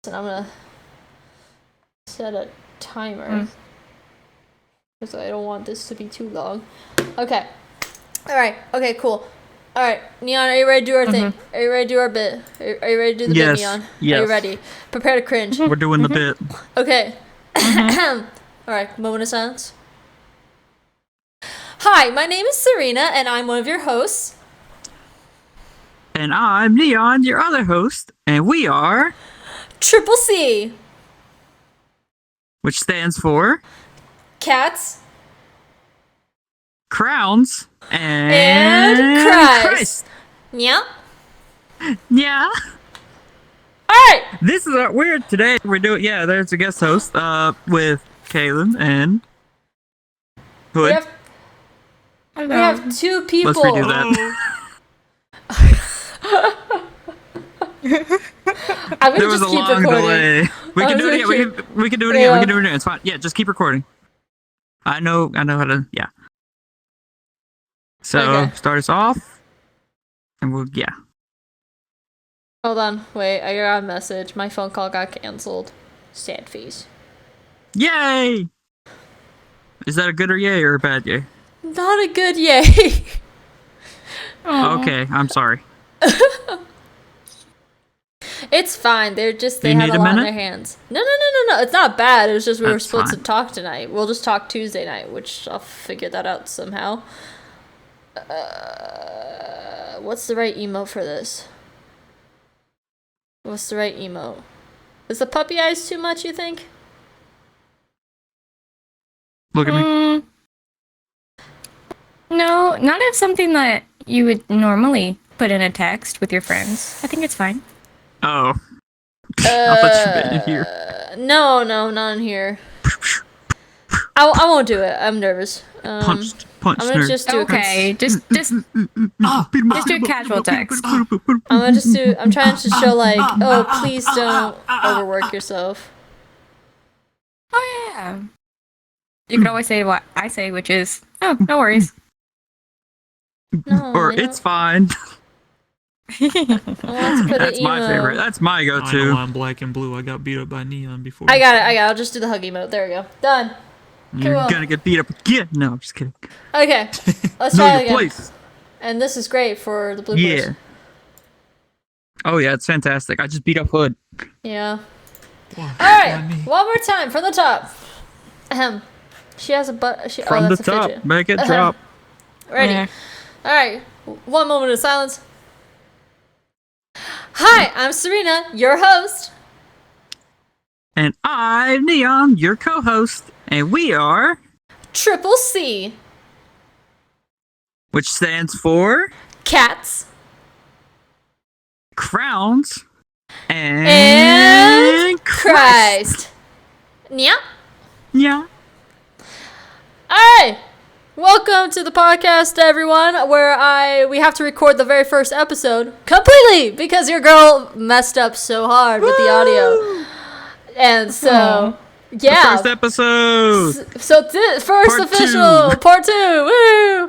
and I'm gonna set a timer because I don't want this to be too long. Okay. Alright. Okay, cool. Alright, Neon, are you ready to do our thing? Are you ready to do our bit? Are you ready to do the bit, Neon? Yes. Are you ready? Prepare to cringe. We're doing the bit. Okay. Alright, moment of silence. Hi, my name is Serinah, and I'm one of your hosts. And I'm Neon, your other host, and we are... Triple C. Which stands for... Cats. Crowns. And Christ. Yeah. Yeah. Alright. This is weird. Today we're doing... Yeah, there's a guest host with Caelin and Hood. We have two people. Let's redo that. I'm gonna There was just a keep long recording. delay. We can do it again. We can do it again. We can do it again. It's fine. Yeah, just keep recording. I know how to. Yeah. So start us off, and yeah. Hold on, wait. I got a message. My phone call got canceled. Sad face. Yay! Is that a good or yay or a bad yay? Not a good yay. Okay, I'm sorry. It's fine. They had a lot on their hands. No. It's not bad. It was just we were supposed to talk tonight. We'll just talk Tuesday night, which I'll figure that out somehow. What's the right emote for this? What's the right emote? Is the puppy eyes too much, you think? Look at me. No, not as something that you would normally put in a text with your friends. I think it's fine. Oh. I thought you meant in here. No, not in here. I won't do it. I'm nervous. Punched I'm gonna just do just do a casual text. I'm trying to show like, oh, please don't overwork yourself. Oh yeah. You can always say what I say, which is, oh, no worries. No, or it's fine. That's my favorite. That's my go-to. I know I'm black and blue. I got beat up by Neon before. I got it. I'll just do the huggy mode. There we go. Done. You're gonna get beat up again. No, I'm just kidding. Okay, let's try it again. Place. And this is great for the bloopers. Yeah. Oh yeah, it's fantastic. I just beat up Hood. Yeah. Alright, one more time from the top. Ahem. She has a butt. From the top, fidget. make it drop. Ready. Alright, one moment of silence. Hi, I'm Serinah, your host. And I'm Neon, your co-host. And we are... Triple C. Which stands for... Cats. Crowns. And Christ. Yeah. Yeah. Alright. Welcome to the podcast, everyone, where we have to record the very first episode completely because your girl messed up so hard with the audio. And so, yeah. The first episode. First Part official two. part 2. Woo!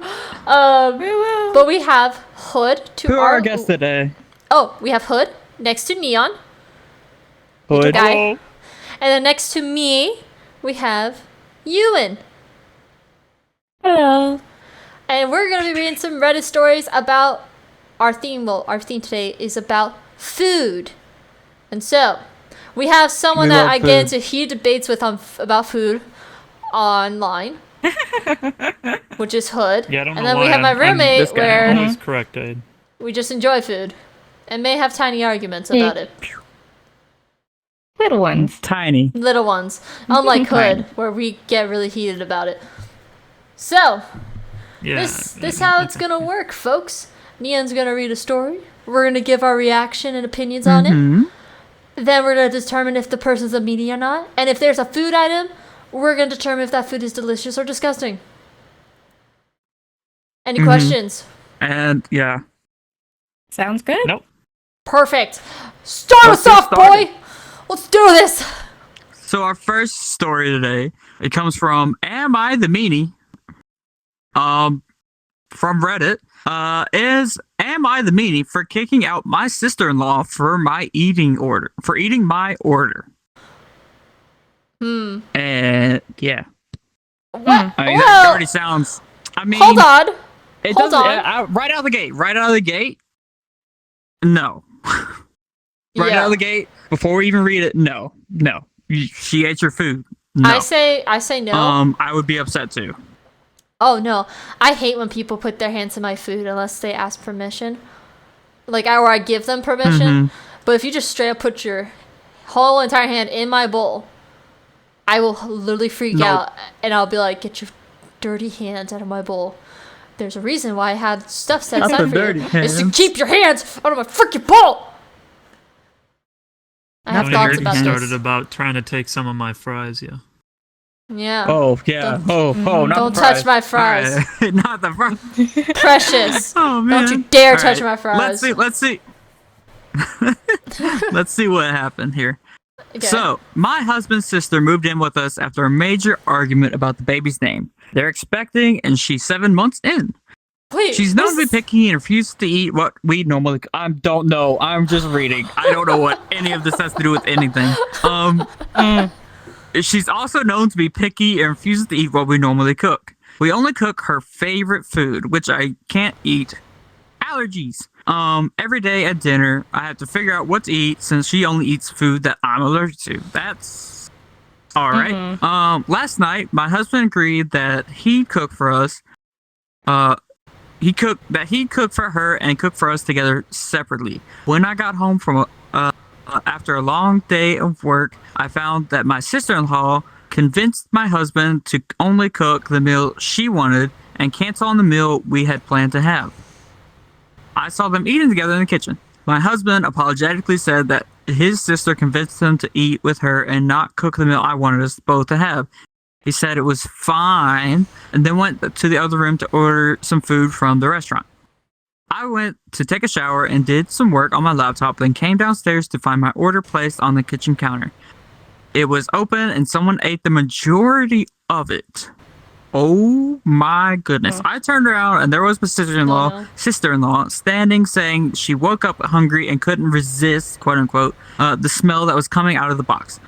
But we have Hood to Who are our guests today? Oh, we have Hood next to Neon. Hood. Guy. And then next to me, we have Ewan. Hello. And we're going to be reading some Reddit stories about our theme. Well, our theme today is about food. And so, we have someone that I get into heated debates with about food online, which is Hood. Yeah, I don't know and then why we have my roommate where always corrected. we just enjoy food and may have tiny arguments about it. Little ones. Tiny. Little ones. Unlike Hood, where we get really heated about it. So, Yeah. this how it's gonna work, folks. Neon's gonna read a story. We're gonna give our reaction and opinions on it. Then we're gonna determine if the person's a meanie or not. And if there's a food item, we're gonna determine if that food is delicious or disgusting. Any questions? And, yeah. Sounds good. Nope. Perfect. Start us off, boy! Let's do this! So our first story today, it comes from Am I the Meanie? from Reddit am I the meanie for kicking out my sister-in-law for eating my order? And yeah. What? I mean, that already sounds. I mean, hold on. It Hold doesn't. on. Right out of the gate. No. Right out of the gate, before we even read it, no. She ate your food. No. I say no. I would be upset too. Oh no, I hate when people put their hands in my food unless they ask permission. Or I give them permission. But if you just straight up put your whole entire hand in my bowl, I will literally freak out, and I'll be like, "Get your dirty hands out of my bowl." There's a reason why I had stuff set aside for you. Is to keep your hands out of my freaking bowl. I have thoughts about started this. about trying to take some of my fries, yeah. Yeah. Oh, yeah. Don't touch my fries. Right. Not the fries. Precious. Oh, man. Don't you dare touch my fries. Let's see. Let's see what happened here. Okay. So, my husband's sister moved in with us after a major argument about the baby's name. They're expecting, and she's 7 months in. Wait, she's known to be picky and refuses to eat what we normally. I don't know. I'm just reading. I don't know what any of this has to do with anything. She's also known to be picky and refuses to eat what we normally cook. We only cook her favorite food, which I can't eat. Allergies. Every day at dinner, I have to figure out what to eat since she only eats food that I'm allergic to. That's all right. Last night, my husband agreed that he'd cook for us. He'd cook for her and cook for us together separately. When I got home from after a long day of work, I found that my sister-in-law convinced my husband to only cook the meal she wanted and cancel on the meal we had planned to have. I saw them eating together in the kitchen. My husband apologetically said that his sister convinced him to eat with her and not cook the meal I wanted us both to have. He said it was fine and then went to the other room to order some food from the restaurant. I went to take a shower and did some work on my laptop, then came downstairs to find my order placed on the kitchen counter. It was open and someone ate the majority of it. Oh my goodness. I turned around and there was my sister-in-law standing saying she woke up hungry and couldn't resist, quote unquote, the smell that was coming out of the box.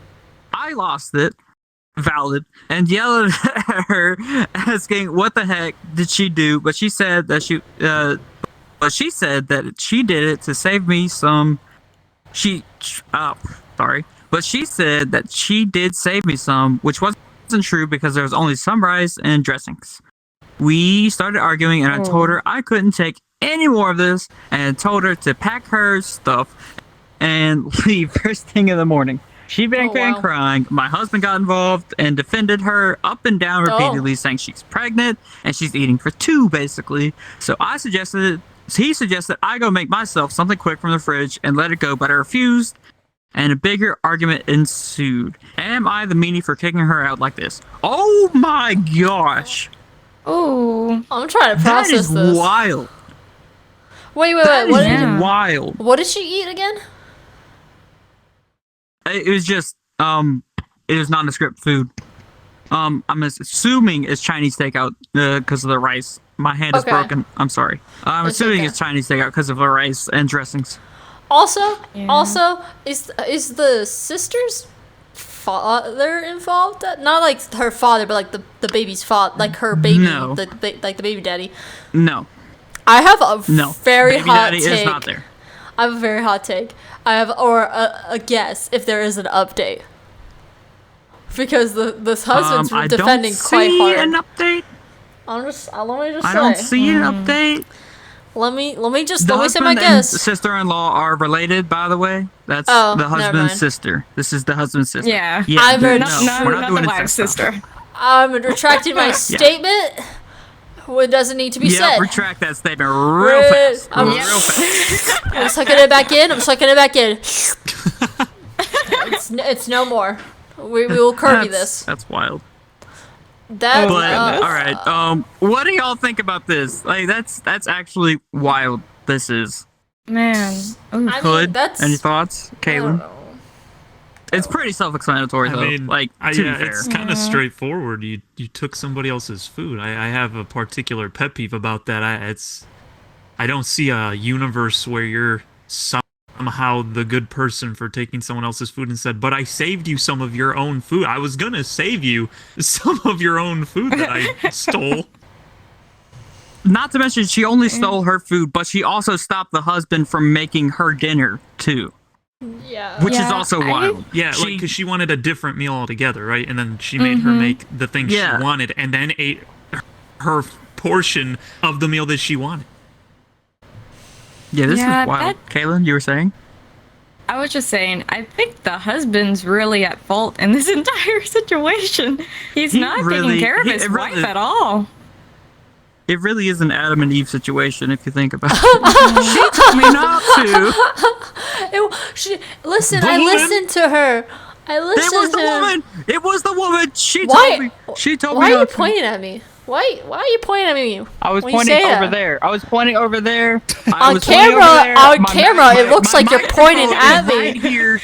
I lost it. Valid, and yelled at her, asking what the heck did she do, but she said that she did it to save me some. But she said that she did save me some, which wasn't true because there was only some rice and dressings. We started arguing, and I told her I couldn't take any more of this, and told her to pack her stuff and leave first thing in the morning. She began crying. My husband got involved and defended her up and down repeatedly, saying she's pregnant and she's eating for two, basically. So he suggested I go make myself something quick from the fridge and let it go, but I refused, and a bigger argument ensued. Am I the meanie for kicking her out like this? Oh my gosh. Oh, I'm trying to process this. That is wild. Wait. That is wild. What did she eat again? It was just, it was nondescript food. I'm assuming it's Chinese takeout because of the rice. My hand is broken. I'm sorry. I'm assuming it's Chinese takeout because of the rice and dressings. Also, is the sister's father involved? Not like her father, but like the baby's father, like her baby, like the baby daddy. No. I have a very baby hot daddy take. is not there. I have a very hot take. I have a guess if there is an update. Because this husband's defending quite hard. I don't see an update. Let me just say. I don't see an update. Let me say my husband guess. And sister-in-law are related, by the way. That's the husband's sister. This is the husband's sister. Yeah. I'm we're not doing the wife's sister. I'm retracting my statement. It doesn't need to be said. Yeah, retract that statement real fast. Real fast. I'm sucking it back in. It's no more. We will Kirby this. That's wild. All right. What do y'all think about this? Like, that's actually wild. This is. Man. I mean, Hood. Any thoughts, Caelin? It's pretty self-explanatory, I though. mean, like, to be fair. it's kind of straightforward. You took somebody else's food. I have a particular pet peeve about that. I don't see a universe where you're somehow the good person for taking someone else's food and said, but I saved you some of your own food. I was gonna save you some of your own food that I stole. Not to mention, she only stole her food, but she also stopped the husband from making her dinner, too. Yeah. Which is also wild. Yeah, because she wanted a different meal altogether, right? And then she made her make the thing she wanted and then ate her portion of the meal that she wanted. Yeah, this is wild. Caelin, you were saying? I was just saying, I think the husband's really at fault in this entire situation. He's not taking care of his wife at all. It really is an Adam and Eve situation if you think about it. She told me not to. Listen, I listened to her. I listened to her. It was the woman. It was the woman. She told me. She told me. Why are you pointing at me? Why are you pointing at me? I was pointing over there. I was pointing over there. On camera, it looks like you're pointing at me. Right here.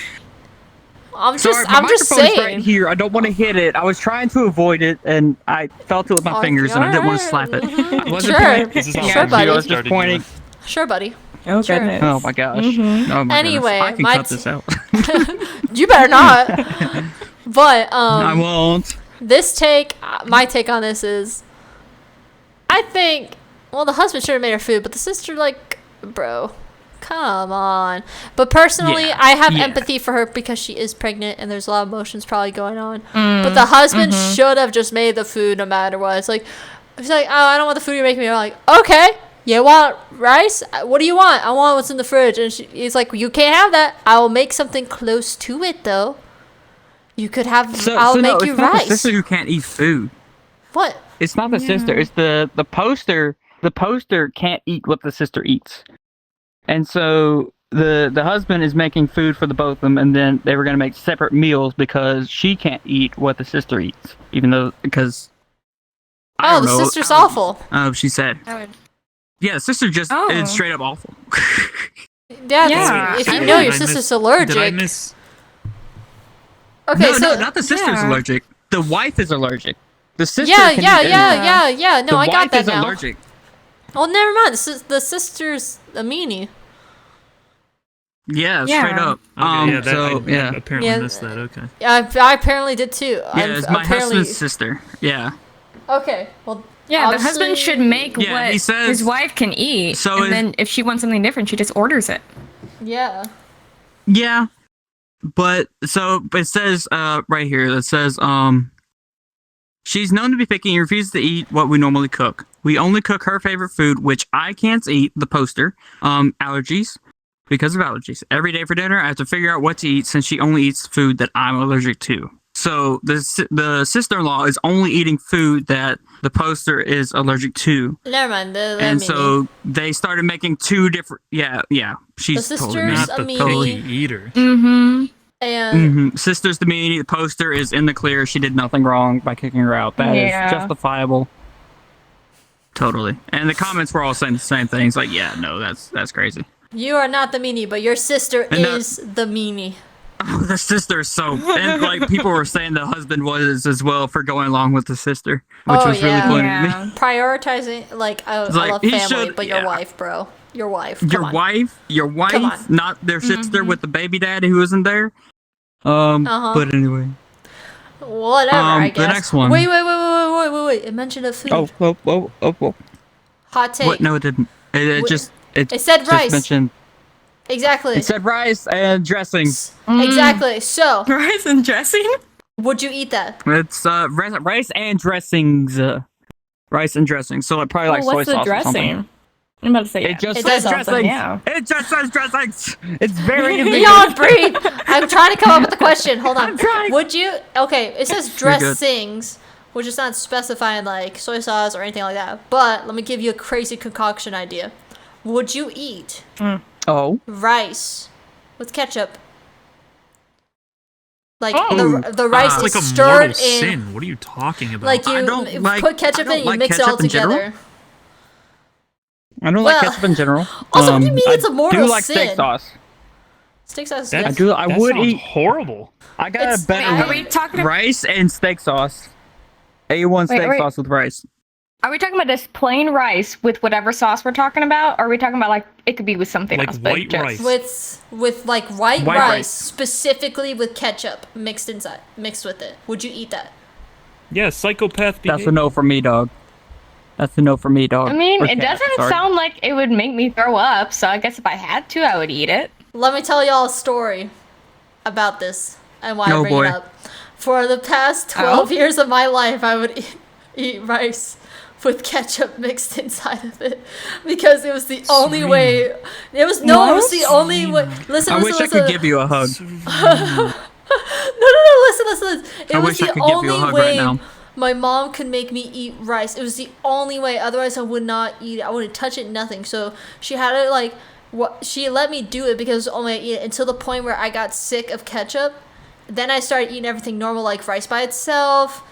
I'm just saying. Right here. I don't want to hit it. I was trying to avoid it, and I felt it with my fingers, and I didn't want to slap it. I wasn't pointing. Sure, buddy. I was just pointing. Sure, buddy. Oh, goodness. Oh my gosh. Oh my anyway, goodness. I can cut this out. You better not. But I won't. My take on this is, I think, well, the husband should have made her food, but the sister, like, bro. Come on. But personally, I have empathy for her because she is pregnant and there's a lot of emotions probably going on. But the husband should have just made the food no matter what. It's like, he's like, oh, I don't want the food you're making me. I'm like, okay, you want rice? What do you want? I want what's in the fridge. And he's like, you can't have that. I will make something close to it, though. You could have, I'll make you rice. It's not the sister who can't eat food. What? It's not the sister. It's the poster. The poster can't eat what the sister eats. And so the husband is making food for the both of them, and then they were going to make separate meals because she can't eat what the sister eats, even though because. The sister's awful. Oh, she said. Yeah, the sister just is straight up awful. If you know your sister's allergic. Did I miss? Okay, no, not the sister's allergic. The wife is allergic. The sister. Yeah. No, I got that now. The wife is allergic. Well, never mind. The sister's a meanie. Yeah, straight up. Okay, I apparently missed that. Okay. I apparently did too. Yeah, it's my husband's sister. Yeah. Okay. Well. Yeah, the husband should make what his wife can eat, and then if she wants something different, she just orders it. Yeah. Yeah, but so it says right here. It says she's known to be picky and refuses to eat what we normally cook. We only cook her favorite food, which I can't eat. The poster. Allergies. Because of allergies. Every day for dinner, I have to figure out what to eat since she only eats food that I'm allergic to. So the sister-in-law is only eating food that the poster is allergic to. Never mind. And so they started making two different. Yeah. She's the totally sister's not a the meanie eater. And sister's the meanie. The poster is in the clear. She did nothing wrong by kicking her out. That is justifiable. Totally. And the comments were all saying the same things. Like, yeah, no, that's crazy. You are not the meanie, but your sister is the meanie. Oh, the sister is so... And, like, people were saying the husband was as well for going along with the sister, which was really funny to me. Prioritizing, like, I love family, but your wife, bro. Your wife. Your wife, not their sister with the baby daddy who isn't there. But anyway. Whatever, I guess. The next one. Wait. It mentioned a food. Oh. Hot take. What? No, it didn't. It said rice. Mentioned, exactly. It said rice and dressings. Exactly. So. Rice and dressing? Would you eat that? It's rice and dressings. Rice and dressings. So it probably like soy sauce or something. I'm about to say it just says dressings. Yeah. It just says dressings. It's very Beyond breed. I'm trying to come up with a question. Hold on. I'm trying. Would you? Okay. It says dressings, which is not specifying like soy sauce or anything like that. But let me give you a crazy concoction idea. Would you eat rice with ketchup? Like the rice is like stirred in. Sin. What are you talking about? Like you put ketchup in, you mix it all together. I don't like ketchup in general. Also, what do you mean it's a mortal sin? I do like steak sauce. Steak sauce is That's- good. I that would sounds eat. horrible. I got It's- a better Wait, are one. we talking about, Rice and steak sauce. A1 steak wait. sauce with rice. are we talking about just plain rice with whatever sauce we're talking about? Or are we talking about like it could be with something Like else? but white just- rice. With like white White rice, rice. specifically with ketchup mixed with it. Would you eat that? Yeah, psychopath behavior. That's a no for me, dog. That's a no for me, dog. I mean, Or it cat, doesn't sorry. sound like it would make me throw up, so I guess if I had to, I would eat it. Let me tell y'all a story about this and why I Oh, bring boy. it up. For the past 12 years of my life, I would eat rice with ketchup mixed inside of it because it was the only way. It was the only way. Listen, I listen, wish I listen. could give you a hug. No, listen. It I was wish I the could give you a only hug way right now. my mom could make me eat rice. It was the only way. Otherwise, I would not eat it. I wouldn't touch it, nothing. So she had it like, she let me do it because it was the only way I eat it until the point where I got sick of ketchup. Then I started eating everything normal, like rice by itself.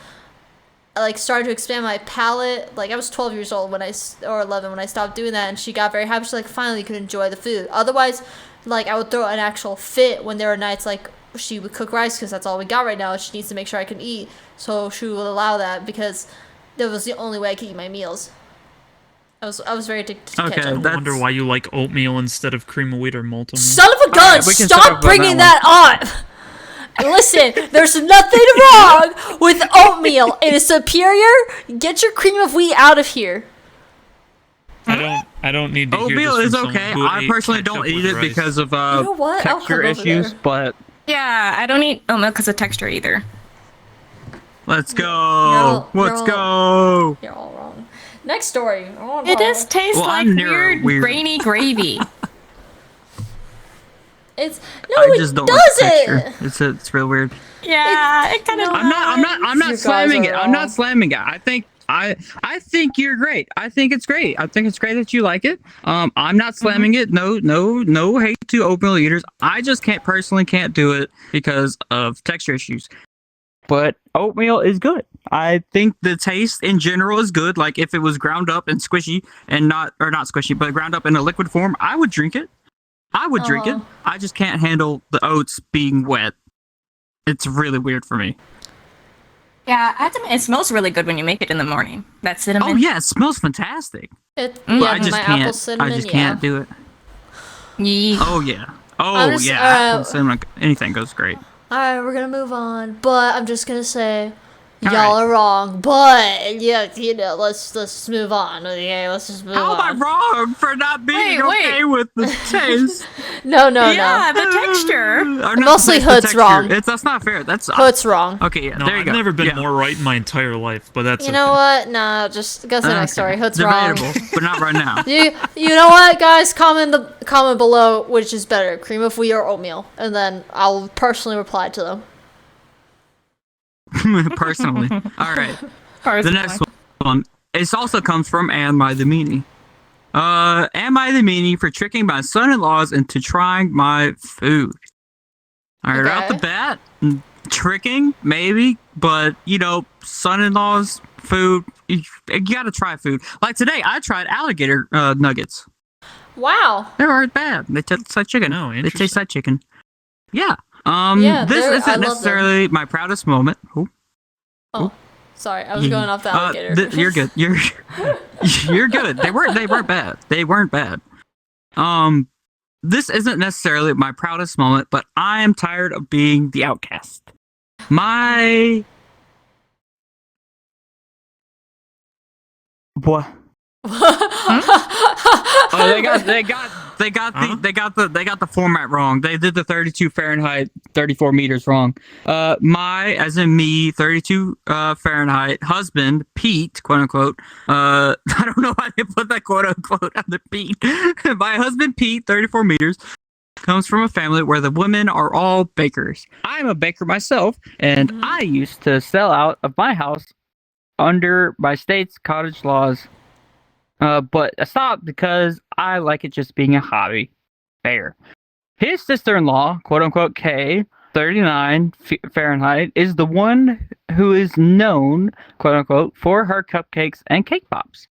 I like started to expand my palate. Like I was 12 years old or 11 when I stopped doing that, and she got very happy. She's like, finally, you could enjoy the food. Otherwise, like I would throw an actual fit when there were nights like she would cook rice because that's all we got right now. She needs to make sure I can eat, so she would allow that because that was the only way I could eat my meals. I was very addicted to Okay, ketchup. I wonder why you like oatmeal instead of cream of wheat or malted milk. Son of a gun! Alright, we can Stop talk about bringing that that on. Listen, there's nothing wrong with oatmeal. It is superior. Get your cream of wheat out of here. I don't need to hear Oatmeal this is from okay. someone who I ate personally ketchup don't eat with it rice. because of You know what? I'll texture come over issues, there. but Yeah, I don't eat oatmeal because of texture either. let's go. You're Let's all- go. You're all wrong. Next story. It does taste Well, like I'm near weird, weird. grainy gravy. It's I it just don't like the doesn't. texture. It's real weird. Yeah, it kind of. no, I'm You not guys slamming are it. I'm not wrong. slamming it. I think you're great. I think it's great. I think it's great that you like it. I'm not slamming it. No hate to oatmeal eaters. I just personally can't do it because of texture issues. But oatmeal is good. I think the taste in general is good. Like if it was ground up and squishy and not squishy, but ground up in a liquid form, I would drink it. I would drink it. I just can't handle the oats being wet. It's really weird for me. Yeah, I have to admit, it smells really good when you make it in the morning. That cinnamon. Oh yeah, it smells fantastic. It, Mm. yeah, I just my can't. apple cinnamon. I just can't do it. Yeah. Oh yeah. Oh I'm just- yeah. alright. Apple cinnamon, anything goes great. All right, we're gonna move on, but I'm just gonna say, y'all All are wrong. But yeah, let's move on. Okay, let's just move How am I on. wrong for not being okay with the taste? No, Yeah, the texture. Or not Mostly the Hood's texture. wrong. That's not fair. That's Hood's wrong. okay. Yeah, No, there you I've go. never been Yeah. more right in my entire life, but that's You know what? Nah, just go to the next story. Hood's wrong. Debatable, but not right now. You know what, guys? Comment below which is better, cream of wheat or oatmeal, and then I'll personally reply to them. Personally. All right. The next one. It also comes from Am I the Meanie? Am I the meanie for tricking my son-in-laws into trying my food? All right, right off the Okay. bat, tricking maybe, but son-in-laws food. You gotta try food. Like today, I tried alligator nuggets. Wow. They weren't bad. They taste like chicken. Oh, They taste interesting. like chicken. Yeah. Yeah, This I isn't love them. necessarily my proudest moment. Oh, sorry, I was going off the alligator. You're good. You're good. They weren't bad. They weren't bad. This isn't necessarily my proudest moment, but I am tired of being the outcast. My what? Oh, they got the format wrong. They did the 32 Fahrenheit, 34 meters wrong. My, as in me, 32 Fahrenheit husband, Pete, quote unquote. I don't know why they put that quote unquote on the Pete. My husband, Pete, 34 meters, comes from a family where the women are all bakers. I'm a baker myself, and I used to sell out of my house under my state's cottage laws. But I stopped because I like it just being a hobby. Fair. His sister-in-law, quote-unquote K, 39 Fahrenheit, is the one who is known, quote-unquote, for her cupcakes and cake pops.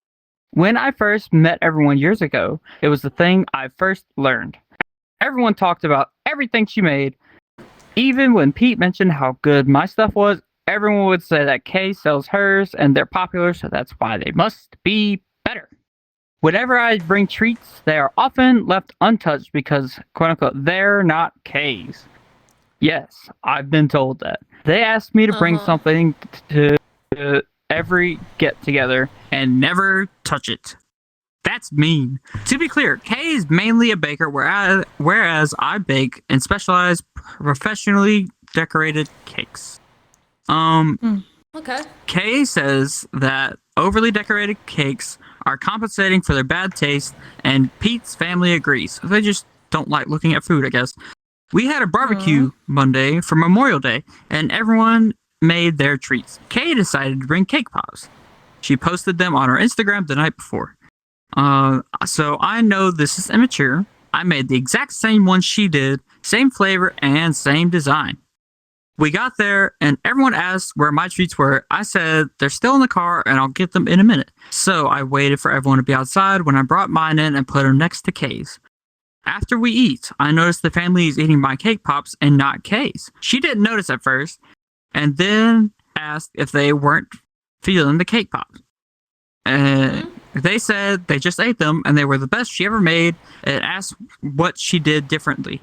When I first met everyone years ago, it was the thing I first learned. Everyone talked about everything she made. Even when Pete mentioned how good my stuff was, everyone would say that Kay sells hers and they're popular, so that's why they must be better. Whenever I bring treats, they are often left untouched because, quote unquote, they're not Kay's. Yes, I've been told that. They asked me to bring something to every get together and never touch it. That's mean. To be clear, Kay is mainly a baker, whereas I bake and specialize professionally decorated cakes. Okay. Kay says that overly decorated cakes are compensating for their bad taste, and Pete's family agrees. They just don't like looking at food, I guess. We had a barbecue Monday for Memorial Day, and everyone made their treats. Kay decided to bring cake pops. She posted them on her Instagram the night before. So I know this is immature. I made the exact same one she did, same flavor and same design. We got there and everyone asked where my treats were. I said they're still in the car and I'll get them in a minute. So I waited for everyone to be outside when I brought mine in and put them next to Kay's. After we eat, I noticed the family is eating my cake pops and not Kay's. She didn't notice at first and then asked if they weren't feeling the cake pops. They said they just ate them and they were the best she ever made and asked what she did differently.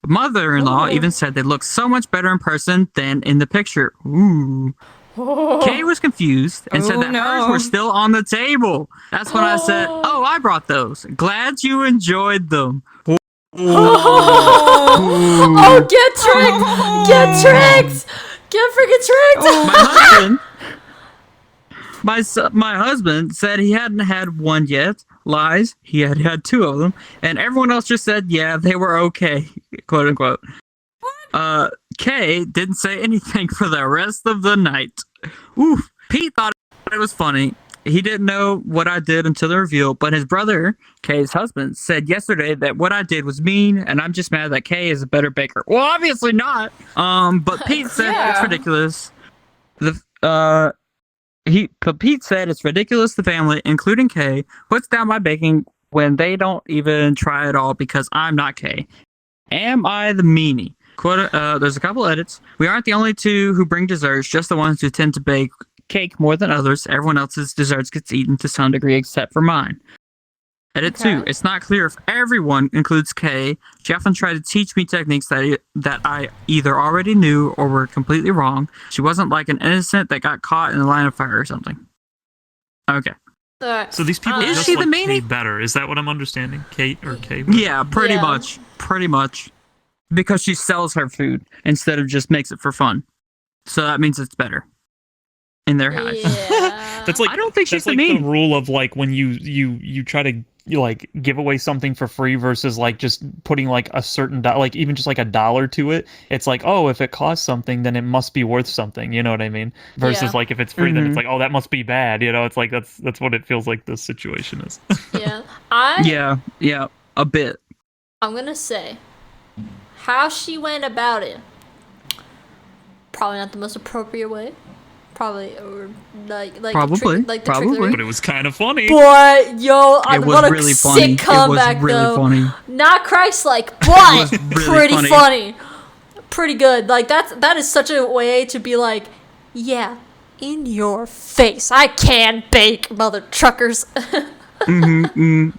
Mother-in-law even said they looked so much better in person than in the picture. Ooh. Kay was confused and said that hers were still on the table. That's when I said, "Oh, I brought those. Glad you enjoyed them." Oh, get tricked! Get tricked! Get freaking tricked! My husband said he hadn't had one yet. Lies. He had had two of them. And everyone else just said, yeah, they were okay, quote unquote. Kay didn't say anything for the rest of the night. Oof. Pete thought it was funny. He didn't know what I did until the reveal, but his brother, Kay's husband, said yesterday that what I did was mean, and I'm just mad that Kay is a better baker. Well, obviously not. But Pete said it's ridiculous. Pete said it's ridiculous the family, including Kay, puts down my baking when they don't even try at all because I'm not Kay. Am I the meanie? There's a couple edits. We aren't the only two who bring desserts, just the ones who tend to bake cake more than others. Everyone else's desserts gets eaten to some degree except for mine. Edit 2. It's not clear if everyone includes Kay. She often tried to teach me techniques that I either already knew or were completely wrong. She wasn't like an innocent that got caught in the line of fire or something. Okay. So these people just like Kay better. Is that what I'm understanding? Kate or Kay? Yeah, pretty much. Pretty much. Because she sells her food instead of just makes it for fun. So that means it's better. In their eyes. Yeah. That's like, I don't think she's like the rule of like when you try to like give away something for free versus like just putting like a certain like even just like $1 to it. It's like, oh, if it costs something, then it must be worth something. You know what I mean? Versus like if it's free, then it's like, oh, that must be bad. You know, it's like that's what it feels like the situation is. Yeah, a bit. I'm gonna say how she went about it. Probably not the most appropriate way. Probably, or like probably, but it was kind of funny. But yo, what a really sick funny. comeback really though. Funny. Not Christ-like, but really pretty funny. Pretty good. Like that is such a way to be like, yeah, in your face. I can bake, mother truckers. I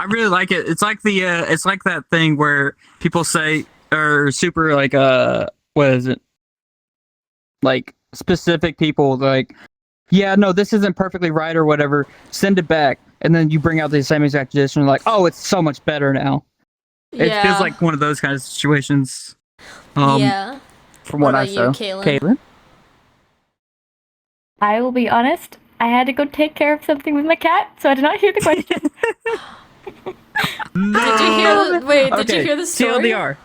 really like it. It's like it's like that thing where people say or super like what is it? Like specific people like, yeah, no, this isn't perfectly right or whatever. Send it back, and then you bring out the same exact dish and like, oh, it's so much better now. It feels like one of those kind of situations. From what I saw. Caelin? I will be honest. I had to go take care of something with my cat, so I did not hear the question. No. Did you hear the story? TLDR.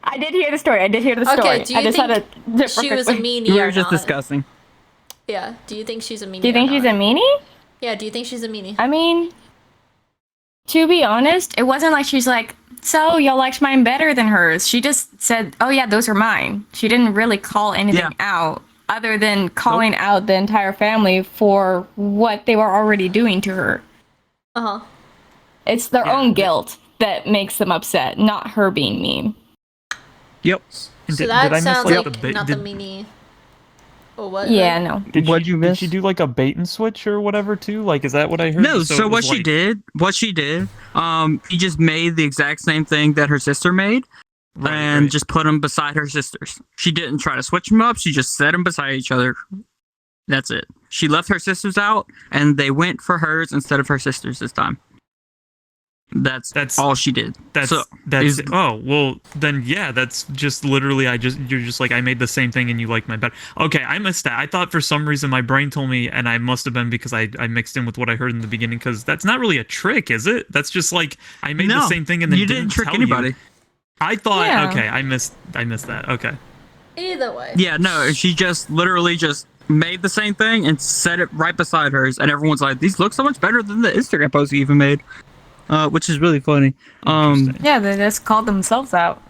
I did hear the story. Okay, do you think she was a meanie We or were just not? discussing. Yeah, do you think she's a meanie? Do you think she's a meanie? Yeah, do you think she's a meanie? I mean, to be honest, it wasn't like she's like, so y'all liked mine better than hers. She just said, oh yeah, those are mine. She didn't really call anything out other than calling out the entire family for what they were already doing to her. Uh-huh. It's their own guilt. that makes them upset, not her being mean. Yep. So that sounds like the not the meanie. Or what? Yeah, no. What'd you miss? Did she do like a bait and switch or whatever too? Like, is that what I heard? No, so it what was she did, she just made the exact same thing that her sister made, and just put them beside her sisters. She didn't try to switch them up. She just set them beside each other. That's it. She left her sisters out, and they went for hers instead of her sisters this time. That's all she did. That's oh well then yeah, that's just literally you're just like, I made the same thing and you like my better. Okay, I missed that. I thought for some reason my brain told me, and I must have been because I mixed in with what I heard in the beginning, because that's not really a trick, is it? That's just like, I made the same thing and then you didn't trick tell anybody. You. I thought okay, I missed that. Okay. Either way. Yeah, no, she just literally just made the same thing and set it right beside hers, and everyone's like, these look so much better than the Instagram post you even made. Which is really funny. Yeah, they just called themselves out.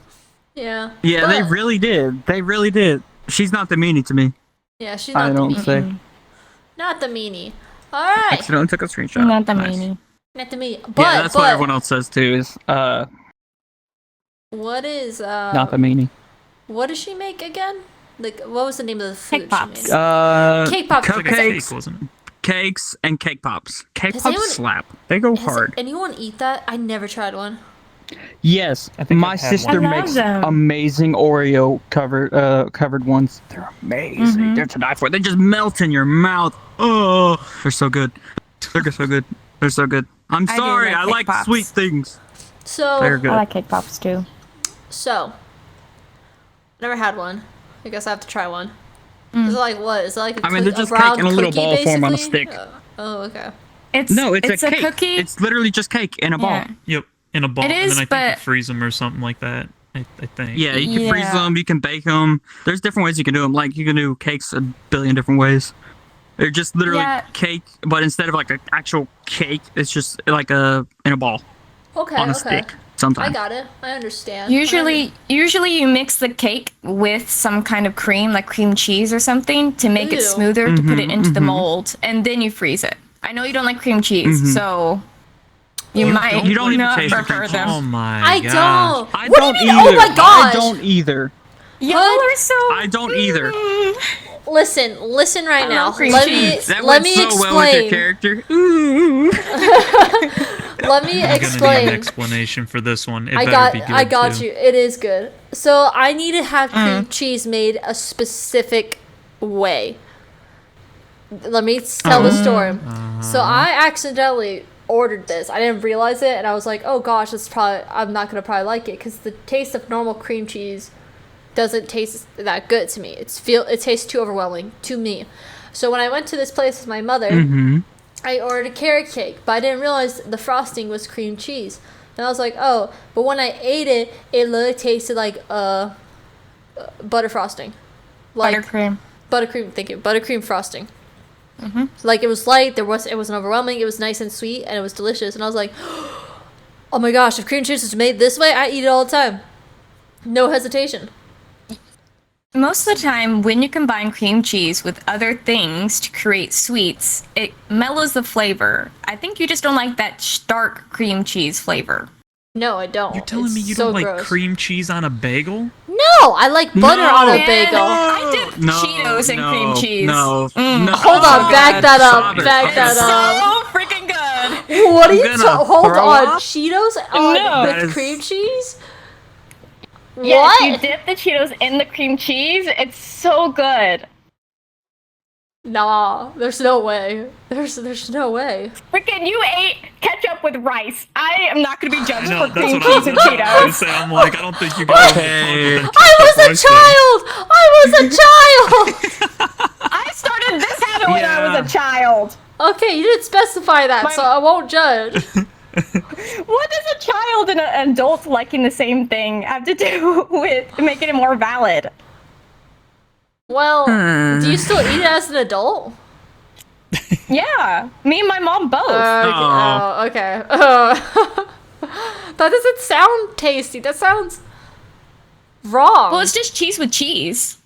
Yeah. Yeah, they really did. They really did. She's not the meanie to me. Yeah, she's not the meanie. Say. Not the meanie. All right. Accidentally took a screenshot. Not the meanie. Not the meanie. But, yeah, that's what everyone else says too. Is what is not the meanie. What does she make again? Like, what was the name of the food? Cake pops. She made? Cake pops. Cupcakes. Wasn't it? Cakes and cake pops. Cake pops slap. They go hard. Anyone eat that? I never tried one. Yes, my sister makes amazing Oreo covered ones. They're amazing. They're to die for. They just melt in your mouth. Oh, they're so good. They're so good. They're so good. I'm sorry. I like sweet things. So they're good. I like cake pops too. So, never had one. I guess I have to try one. Is it like what? Is it like they're just cake in a little ball form on a stick. Oh, okay. It's a cake. Cookie. It's literally just cake in a ball. Yep, in a ball. It is, and then I think you freeze them or something like that. I think. Yeah, you can freeze them. You can bake them. There's different ways you can do them. Like, you can do cakes a billion different ways. They're just literally cake, but instead of like an actual cake, it's just like in a ball. Okay. On a stick. Sometimes. I got it. I understand. Usually you mix the cake with some kind of cream, like cream cheese or something, to make it smoother, to put it into the mold, and then you freeze it. I know you don't like cream cheese, so you might you don't even not taste prefer them. Oh my I gosh. don't. I What don't do you mean? either. Oh my gosh. I don't either. Y'all are so. I don't either. Listen right now. cream Let cheese. me so well with your explain. character. Ooh. Let me I'm gonna need explain. an explanation for this one. I got you. It is good. So I need to have cream cheese made a specific way. Let me tell the story. So I accidentally ordered this. I didn't realize it, and I was like, "Oh gosh, I'm not gonna probably like it," because the taste of normal cream cheese doesn't taste that good to me. It tastes too overwhelming to me. So when I went to this place with my mother, I ordered a carrot cake, but I didn't realize the frosting was cream cheese. And I was like, oh, but when I ate it, it literally tasted like butter frosting. Like Buttercream. Buttercream, thank you. Buttercream frosting. Like, it was light, it wasn't overwhelming, it was nice and sweet, and it was delicious. And I was like, oh my gosh, if cream cheese is made this way, I eat it all the time. No hesitation. Most of the time, when you combine cream cheese with other things to create sweets, it mellows the flavor. I think you just don't like that stark cream cheese flavor. No, I don't. You're telling me you don't like cream cheese on a bagel? No, I like butter on a bagel. I dip Cheetos in cream cheese. No. Hold on, back that up. Back that up. So freaking good. What are you hold on, Cheetos with is... cream cheese? Yes, What? you dip the Cheetos in the cream cheese. It's so good. Nah, there's no way. There's no way. Freaking, you ate ketchup with rice. I am not going to be judged No, for that's cream what cheese and I was gonna Cheetos. say. I'm like, I don't think you guys Hey. I was a child! I started this habit when I was a child. Okay, you didn't specify that, so I won't judge. What does a child and an adult liking the same thing have to do with making it more valid? Well, do you still eat it as an adult? Yeah, me and my mom both. Okay. That doesn't sound tasty. That sounds wrong. Well, it's just cheese with cheese.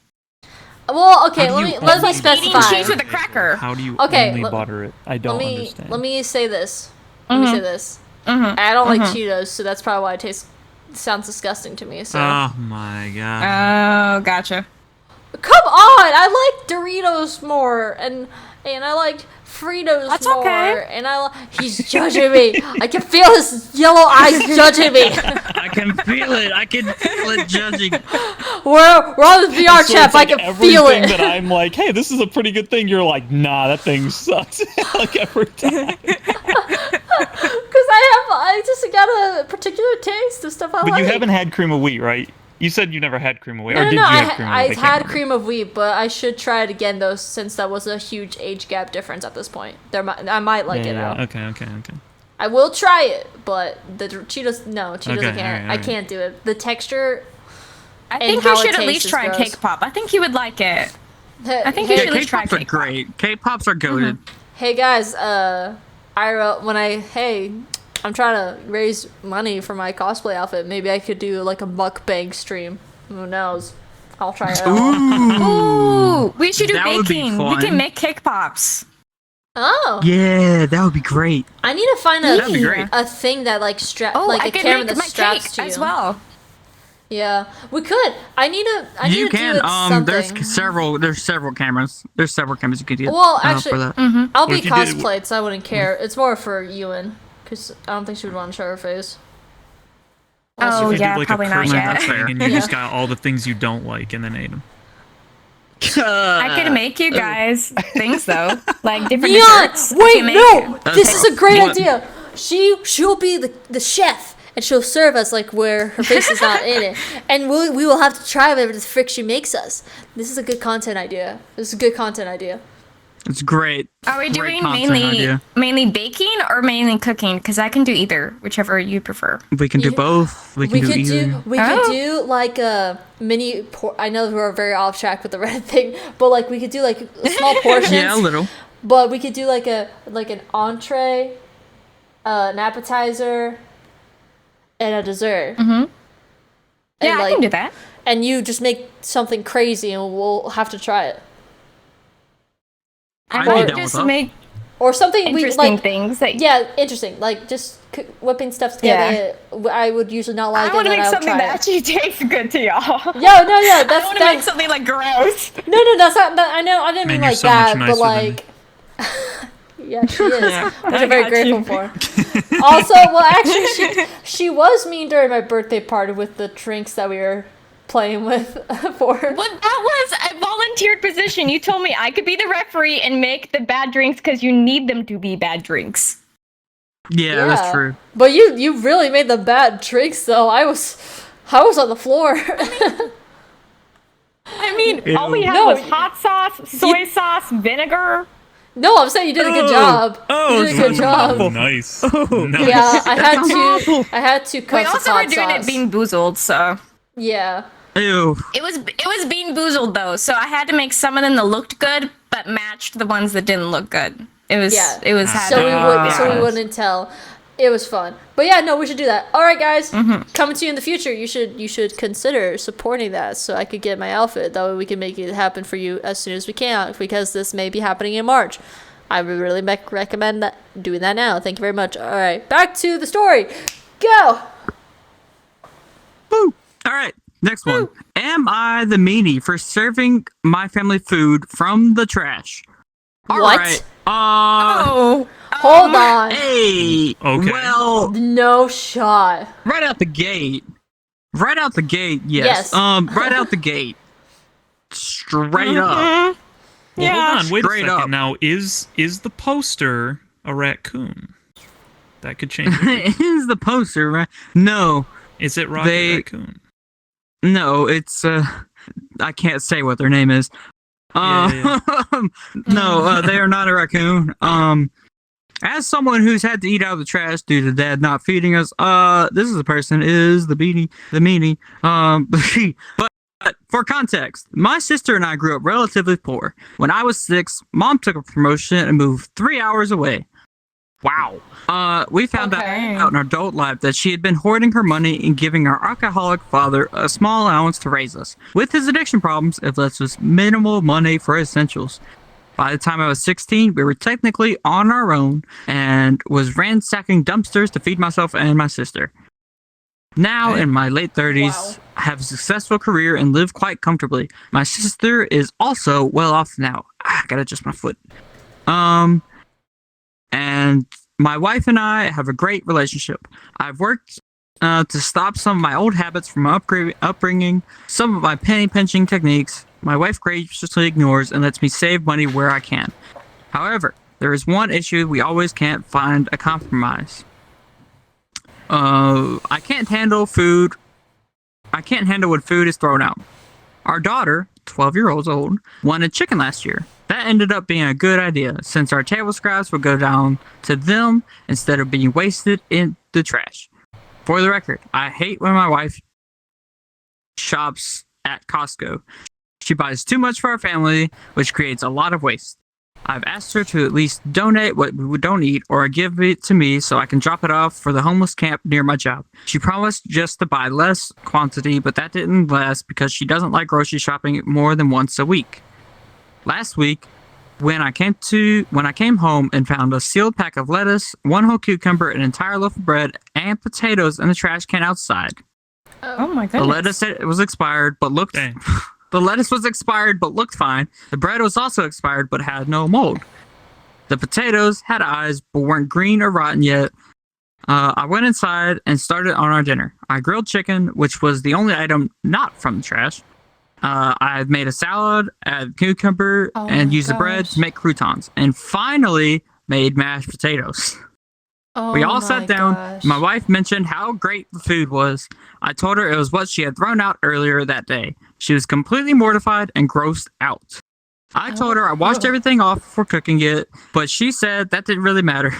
Well, okay, How do you let me Eating specify. cheese with a cracker. How do you Okay, only butter it? I don't understand. Let me say this. Let me say this. I don't like Cheetos, so that's probably why it sounds disgusting to me. So. Oh my god. Oh, gotcha. Come on! I like Doritos more, and I like Fritos That's more, okay. and he's judging me. I can feel his yellow eyes judging me. I can feel it. I can feel it judging. We're on the VR So chat. it's I like can feel everything it. that I'm like, hey, this is a pretty good thing. You're like, nah, that thing sucks. Like every time. Because I just got a particular taste of stuff I But like. you haven't had cream of wheat, right? You said you never had cream of wheat, or No, did no, you I have cream of wheat? I I've can't had remember. cream of wheat, but I should try it again though, since that was a huge age gap difference at this point. I might like it now. Okay. I will try it, but the Cheetos, no, Cheetos Okay, I can't. alright. I can't do it. The texture. I And think how you it should at tastes least is try a gross. cake pop. I think you would like it. I think you Hey, should at least try K-pops are cake pop. great. K-pops are goated. Hey guys, I'm trying to raise money for my cosplay outfit. Maybe I could do like a mukbang stream. Who knows? I'll try it out. Ooh, we should do That would be baking. We fun. can make cake pops. Oh, Yeah, that would be great. I need to find That'd be great. a thing that like Oh, like I a can camera make that my straps cake to you. as well. Yeah, we could. I need You to can. do it something. There's several cameras. There's several cameras you can get. Well, for actually, that. I'll What be if you did- cosplayed, so I wouldn't care. It's more for Ewan, because I don't think she would want to show her face. Oh, If you yeah, did like probably a not Kermit yet. thing and you Yeah. just got all the things you don't like and then ate them. I could make you guys things though, like different Neon, desserts. I wait, can make no, it. this is a great What? idea. She'll be the chef, and she'll serve us like where her face is not in it, and we will have to try whatever the frick she makes us. This is a good content idea. It's great. Are we Great doing content idea. mainly baking or mainly cooking? Because I can do either, whichever you prefer. We can do You- both. We can do either. We could do like a mini. I know we're very off track with the red thing, but like we could do like small portions. Yeah, a little. But we could do like an entree, an appetizer, and a dessert. Yeah, And, I like, can do that. And you just make something crazy, and we'll have to try it. I I'd be might down just with that. make Or something we interesting like. things that Yeah, interesting. Like just whipping stuff together. I would usually not like I it. want to and make I would something try that it. actually tastes good to y'all. Yeah, no, yeah, I that's want to make that. something like gross. No, that's not. I know. I didn't Man, mean you're like so much that, but nicer than like. Yeah, she is. Which I I'm very got grateful you. for. Also, well, actually, she was mean during my birthday party with the drinks that we were playing with for. Well, that was a volunteered position. You told me I could be the referee and make the bad drinks because you need them to be bad drinks. Yeah, that's true. But you really made the bad drinks though. I was on the floor. I mean, all we had No, was hot sauce, soy sauce, vinegar. No, I'm saying you did a good job. You did a good job. Oh, nice. Nice. Yeah, I had to cut We some also were hot doing sauce. it bean boozled, so Yeah. Ew. it was bean boozled though. So I had to make some of them that looked good, but matched the ones that didn't look good. It was Yeah. it was So we happening. wouldn't tell. It was fun. But yeah, no, we should do that. All right, guys. Mm-hmm. Coming to you in the future, you should consider supporting that so I could get my outfit. That way we can make it happen for you as soon as we can, because this may be happening in March. I would really recommend that doing that now. Thank you very much. All right, back to the story. Go. Woo. All right. Next one. Am I the meanie for serving my family food from the trash? All What? right. Oh, Hold on. Hey. Okay. Well, No shot. right out the gate. Right out the gate. Yes. Yes. Right out the gate. Straight up. Well, Yeah. hold on. Wait a Straight second. up. Now, is the poster a raccoon? That could change it. Is the poster right? No. Is it Rocket They- Raccoon? No, it's I can't say what their name is. Yeah. No, they are not a raccoon. As someone who's had to eat out of the trash due to dad not feeding us, this is a person is the meanie. But for context, my sister and I grew up relatively poor. When I was 6, mom took a promotion and moved 3 hours away. Wow. We found Okay. out in our adult life that she had been hoarding her money and giving our alcoholic father a small allowance to raise us. With his addiction problems, it left us minimal money for essentials. By the time I was 16, we were technically on our own and was ransacking dumpsters to feed myself and my sister. Now, in my late 30s, I have a successful career and live quite comfortably. My sister is also well off now. I gotta adjust my foot. And my wife and I have a great relationship. I've worked to stop some of my old habits from my upbringing, some of my penny pinching techniques. My wife graciously ignores and lets me save money where I can. However, there is one issue: we always can't find a compromise. I can't handle food. I can't handle when food is thrown out. Our daughter, 12 years old, wanted chicken last year. That ended up being a good idea, since our table scraps would go down to them instead of being wasted in the trash. For the record, I hate when my wife shops at Costco. She buys too much for our family, which creates a lot of waste. I've asked her to at least donate what we don't eat or give it to me so I can drop it off for the homeless camp near my job. She promised just to buy less quantity, but that didn't last because she doesn't like grocery shopping more than once a week. Last week, when I came home and found a sealed pack of lettuce, one whole cucumber, an entire loaf of bread, and potatoes in the trash can outside. Oh my goodness. The lettuce was expired, but looked... The lettuce was expired but looked fine. The bread was also expired but had no mold. The potatoes had eyes but weren't green or rotten yet. I went inside and started on our dinner. I grilled chicken, which was the only item not from the trash. I made a salad, added cucumber, and used the bread to make croutons. And finally made mashed potatoes. We all sat down. Gosh. My wife mentioned how great the food was. I told her it was what she had thrown out earlier that day. She was completely mortified and grossed out. I told her I washed everything off before cooking it, but she said that didn't really matter.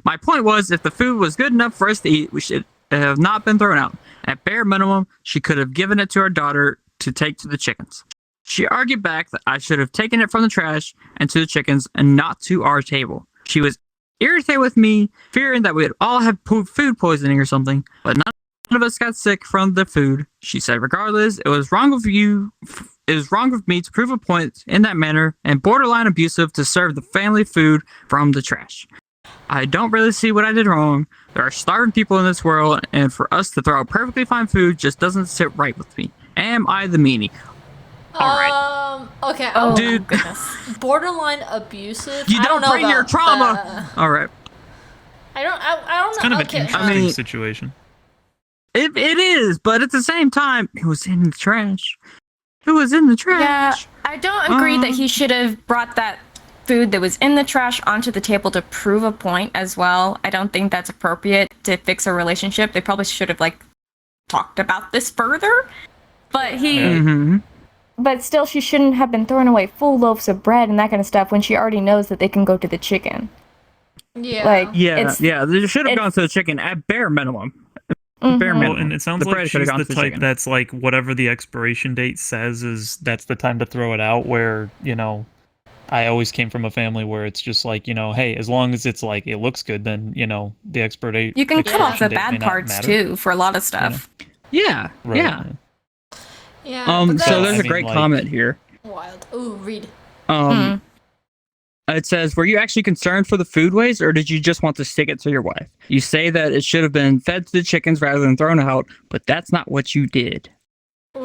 My point was, if the food was good enough for us to eat, we should have not been thrown out. At bare minimum, she could have given it to our daughter to take to the chickens. She argued back that I should have taken it from the trash and to the chickens and not to our table. She was irritated with me, fearing that we'd all have food poisoning or something, but none of us got sick from the food. She said, regardless, it was wrong of me to prove a point in that manner and borderline abusive to serve the family food from the trash. I don't really see what I did wrong. There are starving people in this world, and for us to throw out perfectly fine food just doesn't sit right with me. Am I the meanie? Alright. Okay. Oh, dude. goodness. Borderline abusive. You I don't know bring your about trauma. that. Alright. I don't know. It's kind of okay. an interesting I mean- situation. It is, but at the same time, it was in the trash. It was in the trash. Yeah, I don't agree that he should have brought that food that was in the trash onto the table to prove a point as well. I don't think that's appropriate to fix a relationship. They probably should have talked about this further. But But still, she shouldn't have been throwing away full loaves of bread and that kind of stuff when she already knows that they can go to the chicken. Yeah. Yeah, they should have gone to the chicken at bare minimum. Bare minimum. Well, and it sounds The like bread she's could've gone the to the type chicken. that's like whatever the expiration date says is that's the time to throw it out. Where I always came from a family where it's just like hey, as long as it's like it looks good, then the expiration. You can cut off the date may bad not parts matter. too for a lot of stuff. Yeah, Right. yeah. Yeah. but So that's there's a great comment here. wild. Ooh, read. It says, were you actually concerned for the food waste, or did you just want to stick it to your wife? You say that it should have been fed to the chickens rather than thrown out, but that's not what you did.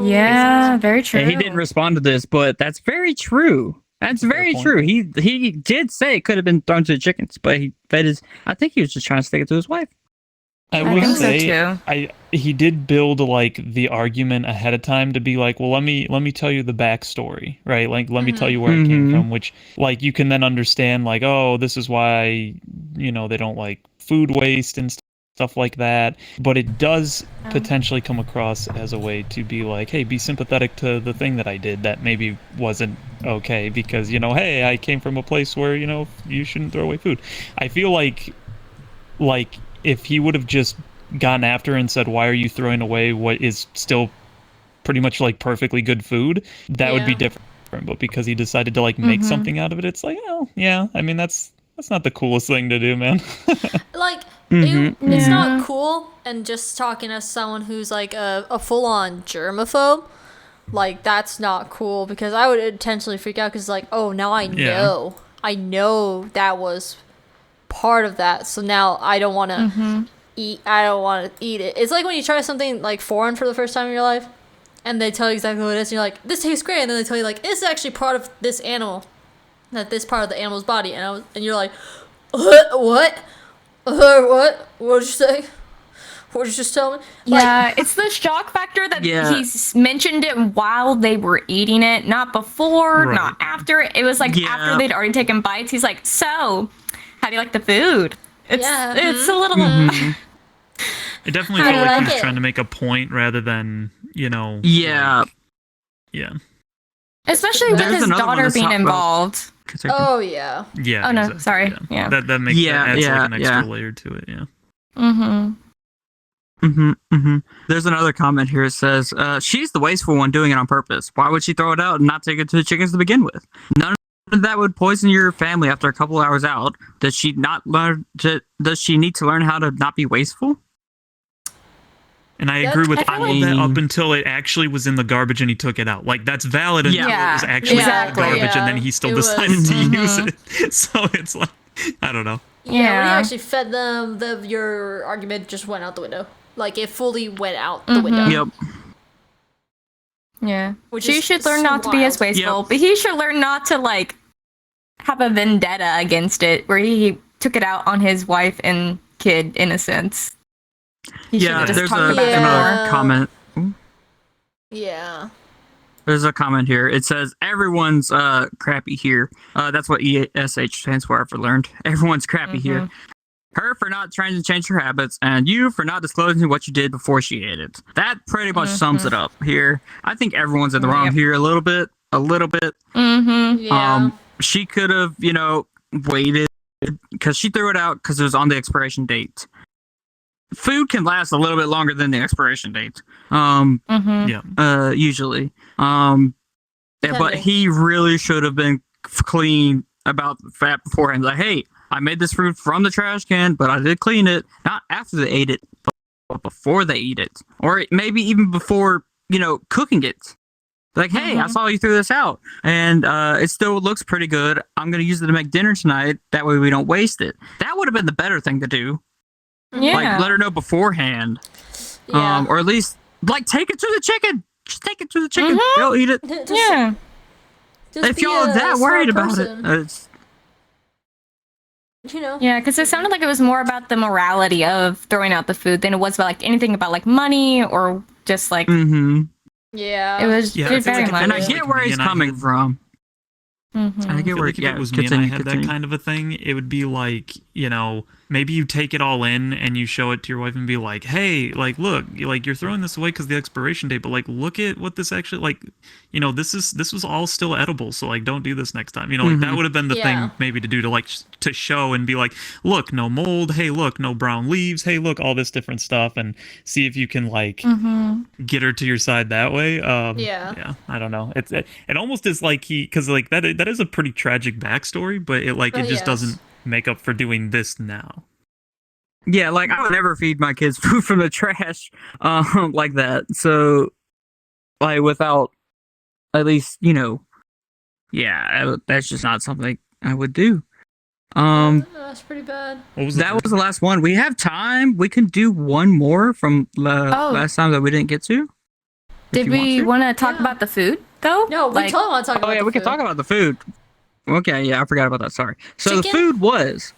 Yeah, very true. And he didn't respond to this, but that's very true. That's very point. true. He did say it could have been thrown to the chickens, but he fed his... I think he was just trying to stick it to his wife. I I would think so, say too. he did build the argument ahead of time to be like, well, let me tell you the backstory, right? Like, let me tell you where it came from, which you can then understand oh, this is why they don't like food waste and stuff like that. But it does potentially come across as a way to be like, hey, be sympathetic to the thing that I did that maybe wasn't okay because hey, I came from a place where you shouldn't throw away food. I feel like if he would have just gotten after her and said, why are you throwing away what is still pretty much perfectly good food, that would be different. But because he decided to make something out of it, it's oh yeah, I mean that's not the coolest thing to do, man. It's not cool. And just talking as someone who's a full-on germaphobe, Like, that's not cool because I would intentionally freak out because, like, oh, now I know. Yeah. I know that was part of that. So now I don't want to eat. I don't want to eat it. It's like when you try something, like, foreign for the first time in your life and they tell you exactly what it is. And you're like, this tastes great. And then they tell you, like, it's actually part of this animal. That this part of the animal's body. And you're like, what? What? What did you say? What did you just tell me? Yeah, it's the shock factor that he's mentioned it while they were eating it, not before, not after. It was like after they'd already taken bites. He's like, so, how do you like the food? It's a little... It definitely felt like he was trying to make a point rather than, Yeah. Like, yeah. Especially with his daughter being involved. Oh, yeah. Yeah. Oh, no, sorry. Yeah. That makes that adds like an extra layer to it, There's another comment here. It says, she's the wasteful one doing it on purpose. Why would she throw it out and not take it to the chickens to begin with? None of that would poison your family after a couple hours out. Does she need to learn how to not be wasteful? And I agree with all of that up until it actually was in the garbage and he took it out. Like, that's valid until it was actually in the garbage and then he still decided to use it. So it's like, I don't know. Yeah, when you actually fed them, your argument just went out the window. Like, it fully went out the window. Yep. Yeah. She should learn not to be as wasteful, but he should learn not to, like, have a vendetta against it, where he took it out on his wife and kid, in a sense. There's another comment. Yeah. There's a comment here. It says, everyone's crappy here. That's what ESH stands for, I've learned. Everyone's crappy here. Her for not trying to change her habits, and you for not disclosing what you did before she ate it. That pretty much sums it up here. I think everyone's in the wrong here a little bit. Yeah. She could have, waited, because she threw it out because it was on the expiration date. Food can last a little bit longer than the expiration date. Usually. But he really should have been clean about that beforehand. Like, hey, I made this fruit from the trash can, but I did clean it. Not after they ate it, but before they eat it. Or maybe even before, cooking it. Like, hey, I saw you threw this out. And it still looks pretty good. I'm going to use it to make dinner tonight. That way we don't waste it. That would have been the better thing to do. Yeah. Like, let her know beforehand. Yeah. Or at least, like, take it to the chicken. Just take it to the chicken. They'll eat it. If y'all are that worried about it. It's... Yeah, because it sounded like it was more about the morality of throwing out the food than it was about, like, anything about, like, money or just, like... Yeah. It was very much. And I get where he's coming from. I get where if it was me and I had that kind of a thing, it would be like, maybe you take it all in and you show it to your wife and be like, hey, like, look, like, you're throwing this away because the expiration date, but, like, look at what this actually, like, this was all still edible, so, like, don't do this next time. Like, that would have been the thing maybe to do, to, like, to show and be like, look, no mold, hey, look, no brown leaves, hey, look, all this different stuff, and see if you can, like, get her to your side that way. Yeah, I don't know. It almost is like because, like, that is a pretty tragic backstory, but it just doesn't make up for doing this now. Yeah, like, I would never feed my kids food from the trash like that. So, like, without at least, that's just not something I would do. That's pretty bad. That was the last one. We have time. We can do one more from last time that we didn't get to. Did we want to talk about the food, though? No, we totally want to talk about the food. We can talk about the food. Okay, yeah, I forgot about that. Sorry. So the food was,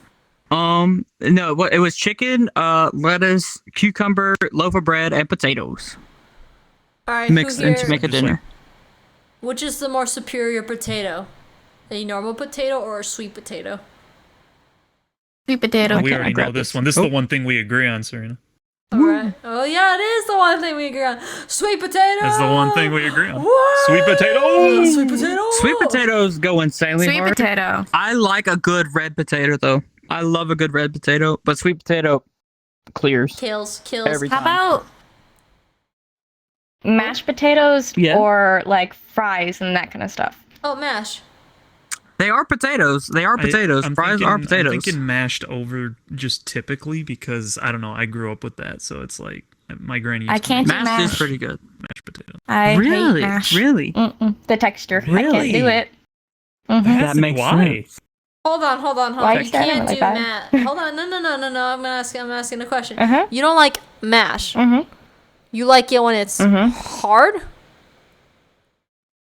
it was chicken, lettuce, cucumber, loaf of bread, and potatoes. All right, mixed in to make a dinner. Which is the more superior potato? A normal potato or a sweet potato? Sweet potato. We already know this one. This is the one thing we agree on, Serinah. All right. Oh yeah, it is the one thing we agree on. Sweet potato. That's the one thing we agree on. What? Sweet potato. Sweet potato. Sweet potatoes go insanely hard. Sweet potato. I like a good red potato though. I love a good red potato, but sweet potato clears. Kills. Every time. How about mashed potatoes or like fries and that kind of stuff? Oh, mash. They are potatoes. Fries are potatoes. I'm thinking mashed over just typically because, I don't know, I grew up with that. So it's like, My granny used I to can't make do Mashed is mash. pretty good. mashed potato. I Really? hate mash. Really? The texture. I Really? can't do it. Mhm. That makes why? sense. Hold on. Why You you staring can't at me do like mash. that? Hold on. No. I'm asking a question. Uh-huh. You don't like mash. Mhm. You like it when it's Mhm. hard?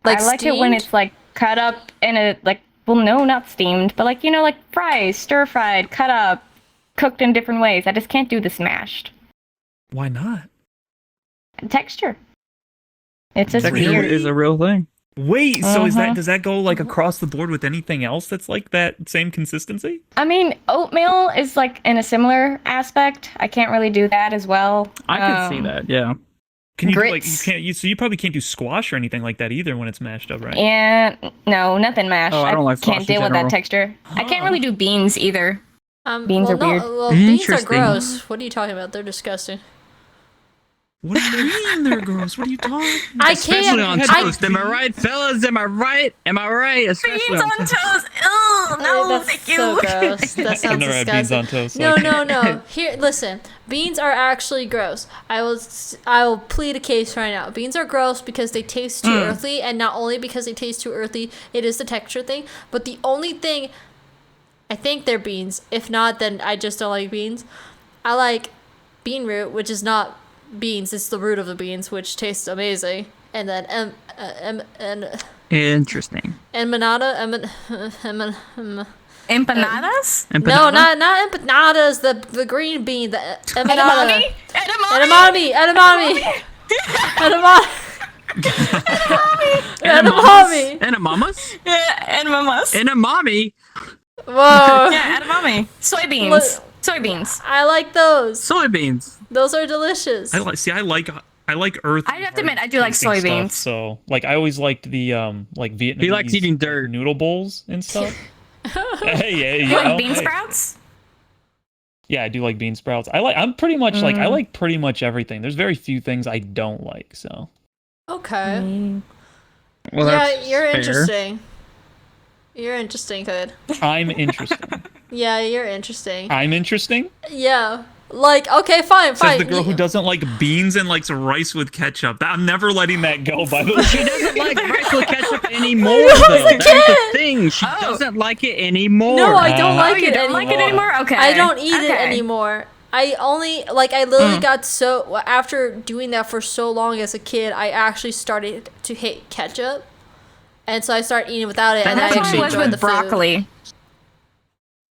I like it when steamed? it's like cut up in a like. Well, no, not steamed, but like like fries, stir fried, cut up, cooked in different ways. I just can't do the smashed Why not? texture. It's just Texture weird. is a real thing. Wait, so Uh-huh. does that go like across the board with anything else that's like that same consistency? I mean, oatmeal is like in a similar aspect. I can't really do that as well. I can see that. Yeah. Can you do, like Grits. so you probably can't do squash or anything like that either when it's mashed up, right? And no, nothing mashed. Oh, I don't like squash can't in deal with general. that texture. I can't really do beans either. Beans well, are weird. Well, beans are Interesting. gross. What are you talking about? They're disgusting. What do you mean they're gross? What are you talking? I Especially can't. on I- toast. Am I right, fellas? Am I right? Am I right? Especially Beans on toast. Oh no, that's thank so you. gross. That I've sounds never had disgusting. beans on toast. No, like- no. Here, listen. Beans are actually gross. I will plead a case right now. Beans are gross because they taste too earthy, and not only because they taste too earthy, it is the texture thing. But the only thing, I think they're beans. If not, then I just don't like beans. I like bean root, which is not beans. It's the root of the beans, which tastes amazing. And then Interesting. empanada, Empanadas? no, not empanadas. The green bean, the empanada. Edamame? Edamame. Edamame. Edamamas? Edamamas. Edamame? Whoa. Yeah, edamame. Soybeans. Look- Soybeans. I like those. Soybeans. Those are delicious. I like earth. I have to admit, I do like tasting stuff, soybeans. so like I always liked the like Vietnamese. He likes eating dirt. noodle bowls and stuff. Hey, You like bean sprouts? Yeah, I do like bean sprouts. I'm pretty much like I like pretty much everything. There's very few things I don't like. So Okay. Well, Yeah, that's you're fair. interesting. You're interesting, Hood. I'm interesting. Yeah, you're interesting. I'm interesting. Yeah. Like, okay, fine. Says the girl who doesn't like beans and likes rice with ketchup. I'm never letting that go. By the way, She doesn't like rice with ketchup anymore, though. That's the thing. She doesn't like it anymore. No, I don't like you it don't anymore. like it anymore? Okay. I don't eat it Okay. anymore. I literally got so, after doing that for so long as a kid, I actually started to hate ketchup. And so I started eating without it, and I That's how actually it was enjoyed the with broccoli.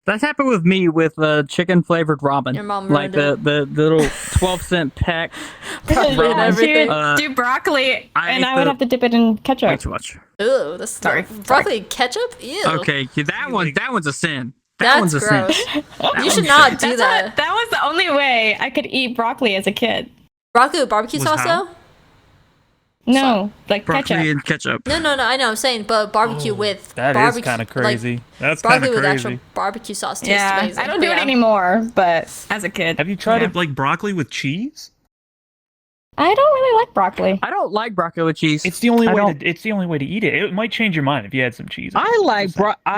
That's happened with me with chicken flavored ramen. Your mom like ruined the little 12-cent pack. food. And everything. Do broccoli, I and ate I would the- have to dip it in Way ketchup. too much. Ew, that's Sorry. broccoli and ketchup? Ew. Okay, that one's a sin. That That's one's a gross. sin. You should not do That's that. that was the only way I could eat broccoli as a kid. Broccoli with barbecue Was sauce, how? though? No, like Broccoli ketchup. and ketchup. No, I know. I'm saying, but barbecue with that is barbecue. kind of crazy. Like, That's kind broccoli of with crazy. actual barbecue sauce tastes Yeah, amazing. I don't do But it yeah. anymore, but as a kid. Have you tried Yeah. it like broccoli with cheese? I don't really like broccoli. I don't like broccoli with cheese. It's the only I way. don't- It's the only way to eat it. It might change your mind if you had some cheese. I like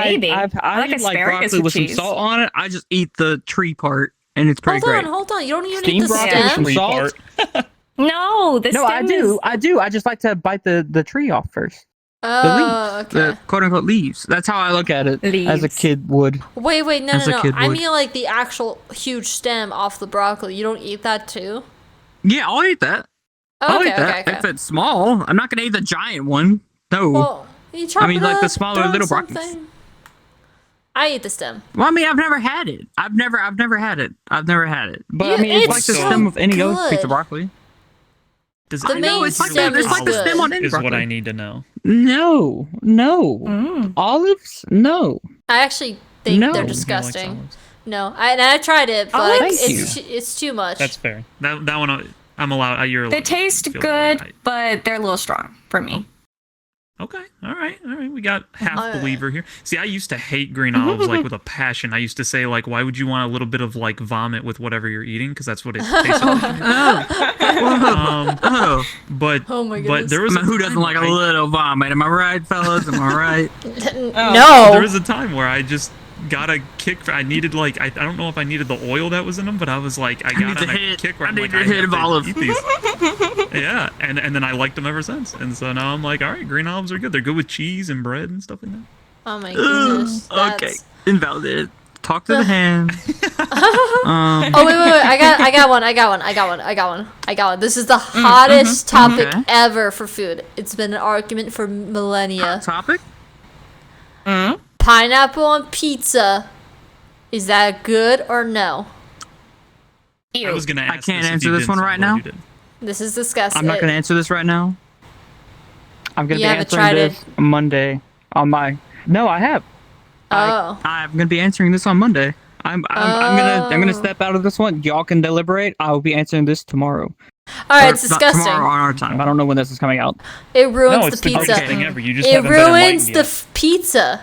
Maybe. I I like like asparagus broccoli with with some cheese. salt on it. I just eat the tree part, and it's pretty great. Hold on. You don't even Steamed eat the broccoli with stem? some Tree salt. part. No, the No, I stem do. is- I do. I just like to bite the tree off first. The Oh, leaves. okay. The quote unquote leaves. That's how I look at it as a Leaves. kid would. Wait, no. As a kid I would. mean, like the actual huge stem off the broccoli. You don't eat that too? Yeah, I'll eat that. I'll Okay, eat that. okay. If it's small, I'm not gonna eat the giant one. No. Well, you chop I mean, it like the up, smaller throw in little broccolis. something. I eat the stem. Well, I mean, I've never had it. I've never had it. But Yeah, I mean, it's it's like the so stem of any other piece good. of broccoli. Does The it main it's like stem that. It's is like the good. stem on any is what broccoli. I need to know. No. Mm. Olives? No. I actually think No. they're He likes disgusting. olives. No, I tried it, but Oh, thank it's too much. That's fair. That one I'm allowed. You're allowed They to taste feel that good, way. but they're a little strong for me. Okay. All right. We got half Alright. believer here. See, I used to hate green olives like with a passion. I used to say like, why would you want a little bit of like vomit with whatever you're eating? Because that's what it tastes like. Oh. But Oh my but goodness. there I was mean, who doesn't like a little vomit? Am I right, fellas? Am I right? No. There was a time where I just got a kick. I needed like I don't know if I needed the oil that was in them, but I was like I got on a kick where I'm like I hit of olive. eat these. Yeah, and then I liked them ever since, and so now I'm like, all right, green olives are good. They're good with cheese and bread and stuff like that. Oh my goodness. Okay, invalidated. Talk to the hand. Oh wait! I got one. This is the hottest topic ever for food. It's been an argument for millennia. Hot topic? Pineapple on pizza. Is that good or no? I was gonna ask. I can't answer this one right now. This is disgusting. I'm not gonna answer this right now. I'm gonna be haven't answering tried this Monday on my. No, I have. Oh. I'm gonna be answering this on Monday. I'm gonna step out of this one. Y'all can deliberate. I will be answering this tomorrow. All right, Or it's not disgusting. tomorrow on our time. I don't know when this is coming out. It ruins No, it's the the pizza. greatest thing ever. You just It haven't been ruins enlightened the yet. pizza.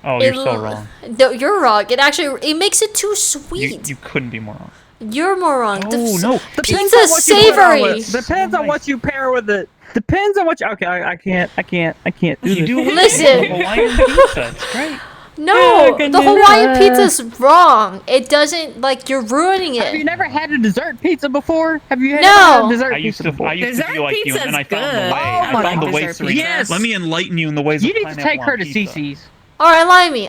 Oh, you're so wrong. No, you're wrong. It makes it too sweet. You couldn't be more wrong. You're more wrong. Oh, no. Pizza's savory. Depends on what you pair with it. Depends on what you. Okay, I can't do You this. do Listen. Hawaiian pizza. It's great. No, can the do Hawaiian that. pizza's wrong. It doesn't, like, you're ruining Have you it. never had a dessert pizza before? Have you No. had a dessert I used pizza to before? be Dessert like you, and then I pizza's found the good. way. Oh, I my found the God, way. dessert Serinah. Yes. Let me enlighten you in the ways You of need to pineapple take her on to pizza. CC's. All right,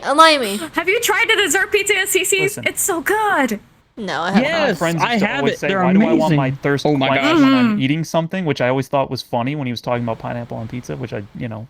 allow me. Have you tried the dessert pizza at CC's? Listen. It's so good. No, I haven't. Yes. My friends I used to have always it. say, They're why do I want amazing. my thirst Oh my quenched gosh. when I'm eating something, which I always thought was funny when he was talking about pineapple on pizza, which I,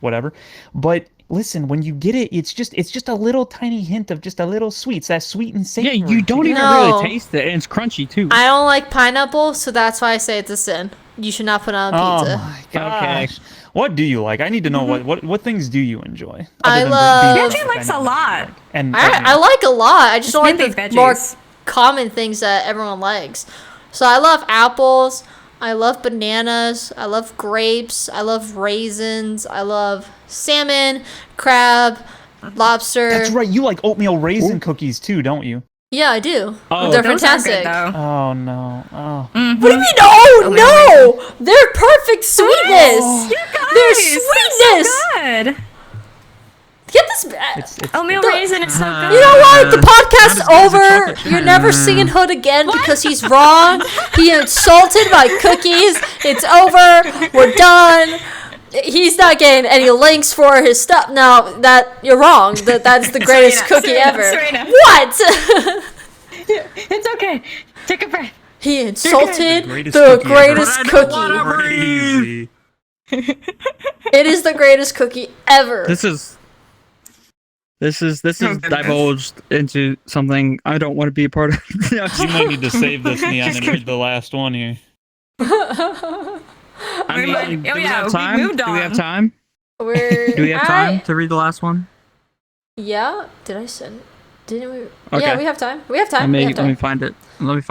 whatever. But listen, when you get it, it's just a little tiny hint of just a little sweet. It's that sweet and Yeah, savory. you don't even No. really taste it, and it's crunchy too. I don't like pineapple, so that's why I say it's a sin. You should not put it on Oh pizza. my gosh. What do you like? I need to know what things do you enjoy? I Other than love- being Angie perfect, likes I a know. lot. And I like a lot. I just don't like mainly the more veggies. common things that everyone likes. So I love apples. I love bananas. I love grapes. I love raisins. I love salmon, crab, lobster. That's right. You like oatmeal raisin cookies too, don't you? Yeah, I do. Oh. They're Those fantastic. are good, though. Oh no. Oh. What do you mean? Oh no! They're perfect sweetness. You They're guys, sweetness. they're so good. Get this. It's Oatmeal raisin is so good. You know what? The Not as podcast's good as a over. chocolate You're chip. never singing Hood again because he's wrong. He insulted my cookies. It's over. We're done. He's not getting any links for his stuff. No, that you're wrong. That's the greatest cookie ever. Serinah. What? It's okay. Take a breath. He insulted Greatest the cookie ever. greatest But I don't cookie. wanna- Crazy. It is the greatest cookie ever. This is divulged into something I don't want to be a part of. You might need to save this, Neon, and read the last one here. I mean, do we have we time? moved Do we have on. time? Do Do we have time to read the last one? Yeah. Did I send? Didn't we? Okay. Yeah, we have time. We have Let time. We me have let me time. find it. Let me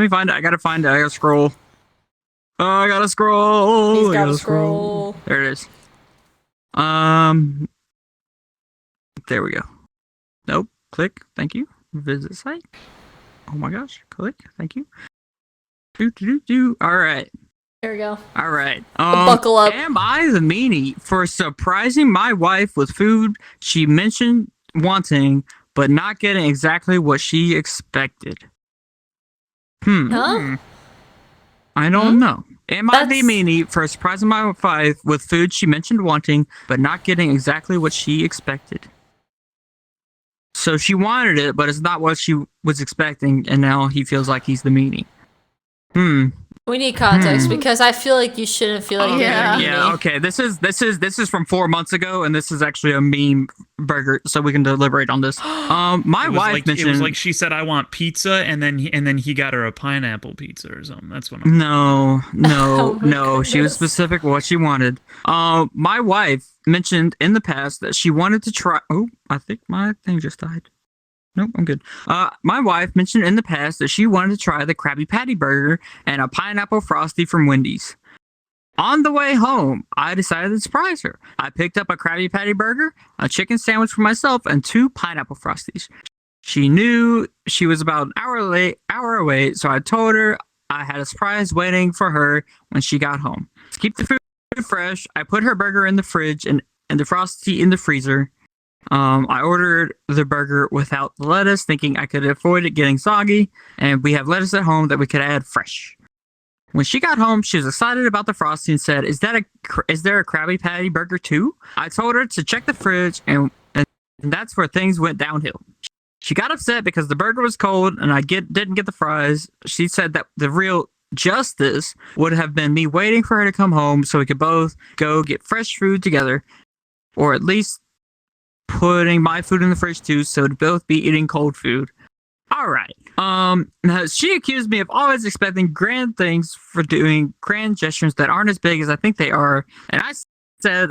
find it. I gotta find it. I gotta scroll. Oh, I gotta scroll. He's I got gotta to scroll. There it is. There we go. Nope. Click. Thank you. Visit site. Oh my gosh. Click. Thank you. Do. All right. Here we go. All right. Buckle up. Am I the meanie for surprising my wife with food she mentioned wanting, but not getting exactly what she expected? Huh? I don't know. Am I the That's- meanie for surprising my wife with food she mentioned wanting, but not getting exactly what she expected? So she wanted it, but it's not what she was expecting, and now he feels like he's the meanie. We need context because I feel like you shouldn't feel like Yeah. you're a Yeah, meanie. okay. This is from 4 months ago, and this is actually a meme burger, so we can deliberate on this. My wife mentioned It was like she said, "I want pizza," and then he got her a pineapple pizza or something. That's what I'm. no. Oh my She was goodness. specific what she wanted. My wife mentioned in the past that she wanted to try. Oh, I think my thing just died. Nope, I'm good. My wife mentioned in the past that she wanted to try the Krabby Patty burger and a pineapple frosty from Wendy's. On the way home, I decided to surprise her. I picked up a Krabby Patty burger, a chicken sandwich for myself, and 2 pineapple frosties. She knew she was about an hour away, so I told her I had a surprise waiting for her when she got home. To keep the food fresh, I put her burger in the fridge and the frosty in the freezer. I ordered the burger without the lettuce, thinking I could avoid it getting soggy, and we have lettuce at home that we could add fresh. When she got home, she was excited about the Frosty and said, is there a Krabby Patty burger too? I told her to check the fridge, and that's where things went downhill. She got upset because the burger was cold and I didn't get the fries. She said that the real justice would have been me waiting for her to come home so we could both go get fresh food together, or at least putting my food in the fridge too, so to both be eating cold food. All right. Now she accused me of always expecting grand things for doing grand gestures that aren't as big as I think they are, and I said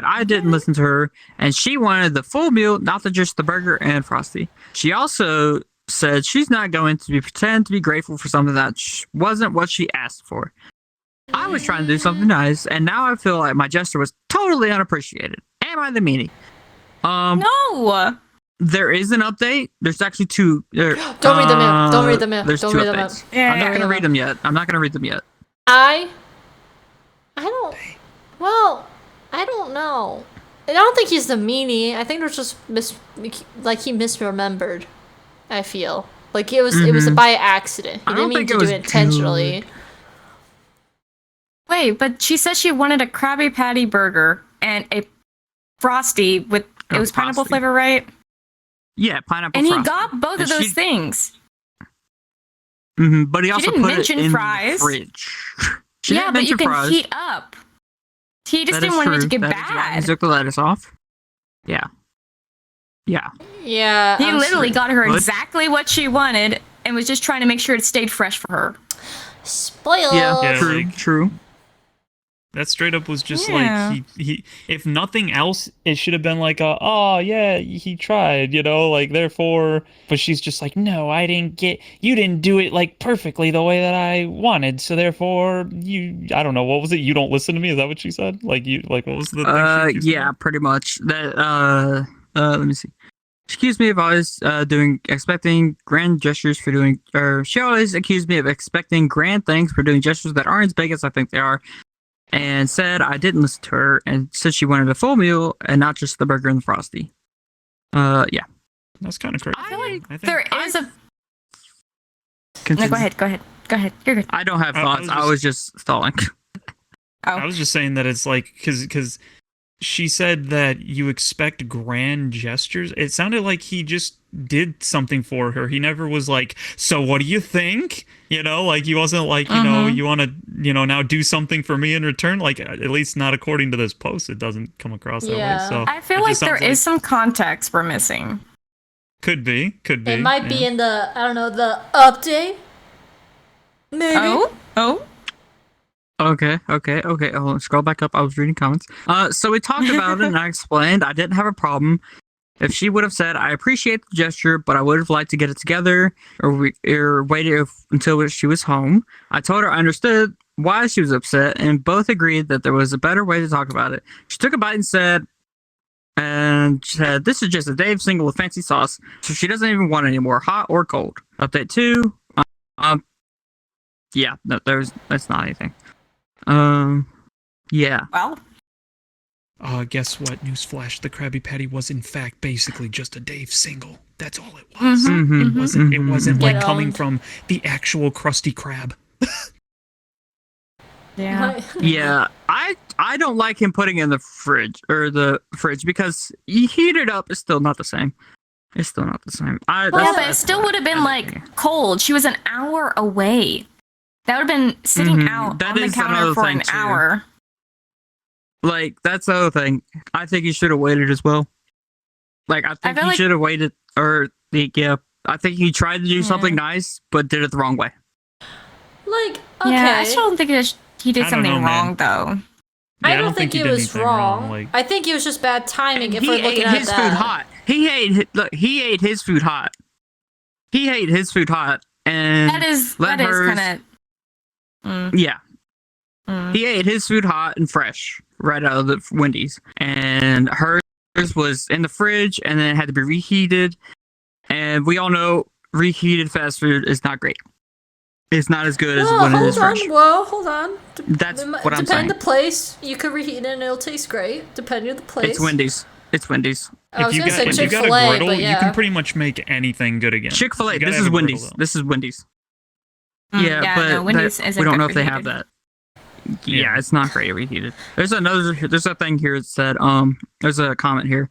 I didn't listen to her, and she wanted the full meal, not just the burger and Frosty. She also said she's not going to pretend to be grateful for something that wasn't what she asked for. I was trying to do something nice, and now I feel like my gesture was totally unappreciated. Am I the meanie? No. There is an update. There's actually two. Don't read the mail. Don't read the mail. There's Don't two read the mail. updates. I'm not gonna read them yet. I don't know. I don't think he's the meanie. I think there's just he misremembered. I feel like it was by accident. He didn't mean to do it intentionally. Good. Wait, but she said she wanted a Krabby Patty burger and a Frosty with it was pineapple flavor, right? Yeah, pineapple. And Frosty. he got both of those things. But he also didn't put mention it in fries. the fridge. Yeah, but you can fries. heat up. He just didn't want it to get bad. He took the lettuce off. Yeah. He literally got her exactly what she wanted and was just trying to make sure it stayed fresh for her. Spoiled. Yeah, true. That straight up was just like he if nothing else, It should have been like, oh yeah, he tried, like therefore. But she's just like, no, you didn't do it like perfectly the way that I wanted, so therefore I don't know, what was it? You don't listen to me? Is that what she said? What was the thing? Yeah, pretty much. That let me see. She accused me of always expecting grand gestures for doing, or she always accused me of expecting grand things for doing gestures that aren't as big as I think they are. And said I didn't listen to her, and said she wanted a full meal and not just the burger and the Frosty. Yeah. That's kind of crazy. I feel like I think there is a... Continue. No, go ahead. You're good. I don't have thoughts. I was just stalling. I was just saying that it's like, because she said that you expect grand gestures. It sounded like he just did something for her. He never was like, so what do you think? He wasn't like, you want to, now do something for me in return. Like, at least not according to this post. It doesn't come across that way. So I feel like there is some context we're missing. Could be. It might be in the, I don't know, the update? Maybe. Oh? Okay. Oh, scroll back up. I was reading comments. So we talked about it, and I explained I didn't have a problem if she would have said, I appreciate the gesture, but I would have liked to get it together, or waited until she was home. I told her I understood why she was upset, and both agreed that there was a better way to talk about it. She took a bite and said, this is just a Dave single with fancy sauce, so she doesn't even want it anymore, hot or cold. Update 2. Yeah, no, that's not anything. Yeah. Well. Guess what? Newsflash: the Krabby Patty was in fact basically just a Dave single. That's all it was. It wasn't like coming from the actual Krusty Krab. Yeah. Yeah. I don't like him putting it in the fridge because you heat it up. It's still not the same. But it still would have been like cold. She was an hour away. That would have been sitting out on the counter for an hour. Like, that's the other thing. I think he should have waited as well. Like, I think he should have waited. I think he tried to do something nice, but did it the wrong way. Like, okay. Yeah, I still don't think he did something wrong, though. I don't think it was wrong. I think it was just bad timing if we're looking at that. He ate his food hot. He ate his food hot. And that is kind of... Yeah. He ate his food hot and fresh right out of the Wendy's. And hers was in the fridge and then it had to be reheated. And we all know reheated fast food is not great. It's not as good as when it is fresh. Hold on. That's what I'm saying. Depending on the place, you could reheat it and it'll taste great. Depending on the place. It's Wendy's. It's Wendy's. I was If gonna say you got a Chick-fil-A, griddle, but yeah. you can pretty much make anything good again. Chick-fil-A. You gotta This have is a griddle, Wendy's. though. This is Wendy's. Yeah, but no, Wendy's isn't we don't good know if they have reheated. that. Yeah, it's not great reheated. There's a thing here that said, there's a comment here.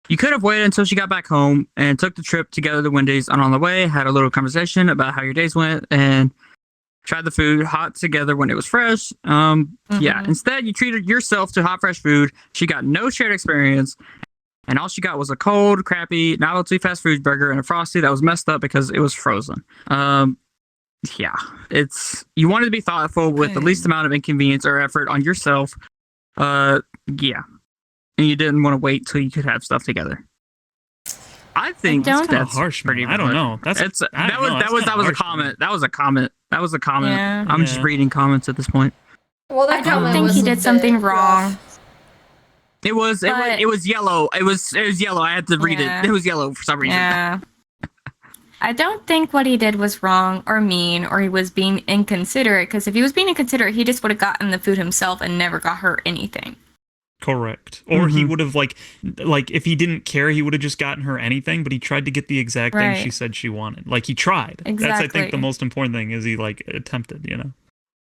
You could have waited until she got back home and took the trip together to Wendy's, and on the way had a little conversation about how your days went and tried the food hot together when it was fresh. Yeah. Instead, you treated yourself to hot, fresh food. She got no shared experience, and all she got was a cold, crappy, novelty fast food burger and a Frosty that was messed up because it was frozen. Yeah, you wanted to be thoughtful with the least amount of inconvenience or effort on yourself. Yeah, and you didn't want to wait till you could have stuff together. I think That's kinda that's harsh, man. pretty. I don't know. That was a comment. That was a comment. Yeah. I'm just reading comments at this point. Well, I don't think he did something wrong. It was yellow. It was yellow. I had to read Yeah. it. It was yellow for some reason. Yeah. I don't think what he did was wrong or mean or he was being inconsiderate, because if he was being inconsiderate, he just would have gotten the food himself and never got her anything. Correct. Or he would have like if he didn't care, he would have just gotten her anything, but he tried to get the exact thing she said she wanted. Like he tried. That's I think the most important thing is he like attempted, you know.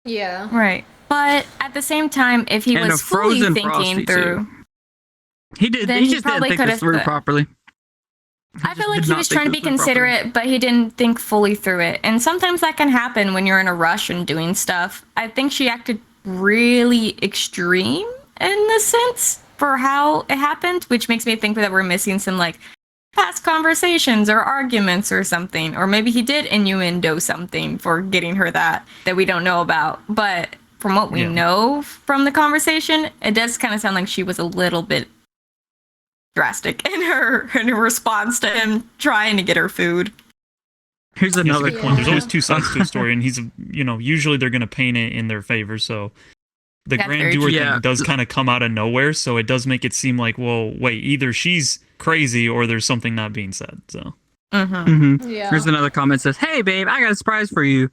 Yeah. Right. But at the same time, if he And was a fully frozen thinking Frosty, through, He did. Then He he just didn't probably think this could've through put- properly. I feel like he was trying to be considerate, but he didn't think fully through it. And sometimes that can happen when you're in a rush and doing stuff. I think she acted really extreme in this sense for how it happened, which makes me think that we're missing some like past conversations or arguments or something. Or maybe he did innuendo something for getting her that we don't know about. But from what we know from the conversation, it does kind of sound like she was a little bit drastic in her response to him trying to get her food. Here's another good point. There's always two sides to a story, and usually they're going to paint it in their favor. So the That's very grandeur true. thing does kind of come out of nowhere. So it does make it seem like, well, wait, either she's crazy or there's something not being said. So. Yeah. Here's another comment that says, "Hey, babe, I got a surprise for you."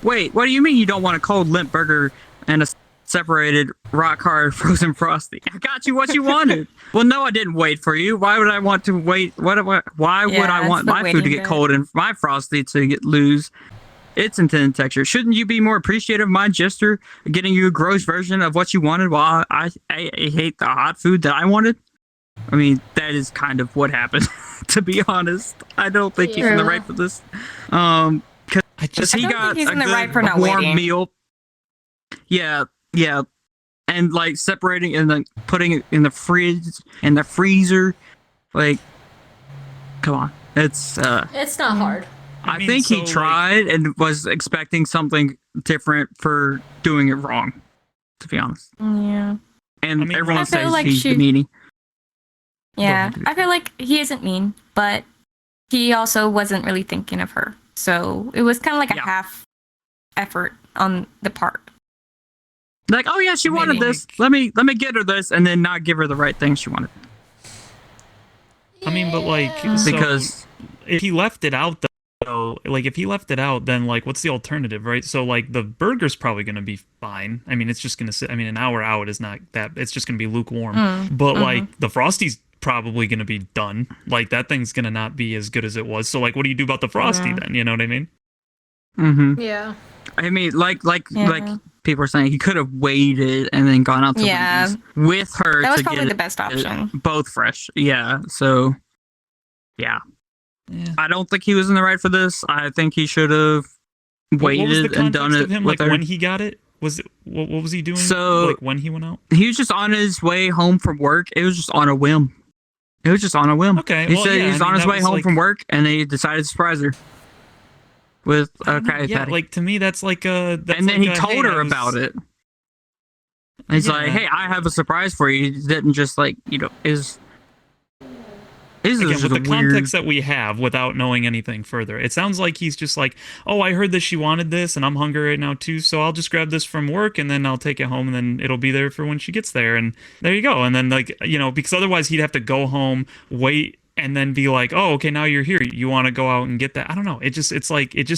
Wait, what do you mean you don't want a cold limp burger and a separated rock hard frozen Frosty? I got you what you wanted. Well, no, I didn't wait for you. Why would I want to wait? Why would I want my food to get cold and my Frosty to lose its intended texture? Shouldn't you be more appreciative of my gesture, getting you a gross version of what you wanted while I hate the hot food that I wanted? I mean, that is kind of what happened. To be honest, I don't think he's in the right for this. Because he got he's a in the right for good not warm waiting. meal. Yeah, and like separating and then putting it in the freezer. Like, come on, it's not hard. I think he tried and was expecting something different for doing it wrong. To be honest. Yeah. And everyone I feel says like he's the meanie. Yeah, I feel like he isn't mean, but he also wasn't really thinking of her. So it was kind of like a half effort on the part. Like, oh yeah, she wanted this. Let me get her this, and then not give her the right thing she wanted. I mean, but like, because if he left it out, though, like if he left it out, then like, what's the alternative, right? So like, the burger's probably gonna be fine. I mean, it's just gonna sit. I mean, an hour out is not that. It's just gonna be lukewarm. But like, the Frosty's probably gonna be done. Like that thing's gonna not be as good as it was. So like, what do you do about the Frosty then? You know what I mean? Yeah. I mean, like people are saying, he could have waited and then gone out to Wendy's with her. That was to probably get the best option. Both fresh. Yeah. So, yeah. I don't think he was in the right for this. I think he should have waited and done it of him, with like her. when he got it. Was it what was he doing? So, like when he went out, he was just on his way home from work. It was just on a whim. Okay. He said he was on his way home from work, and he decided to surprise her with a Krabby Patty. Like to me, that's like a. And then he told her about it. He's like, "Hey, I have a surprise for you." He didn't just like, is Again, just with the a weird context that we have without knowing anything further, it sounds like he's just like, oh, I heard that she wanted this and I'm hungry right now too, so I'll just grab this from work and then I'll take it home and then it'll be there for when she gets there, and there you go. And then like, because otherwise he'd have to go home, wait, and then be like, oh, okay, now you're here, you want to go out and get that. I don't know. It just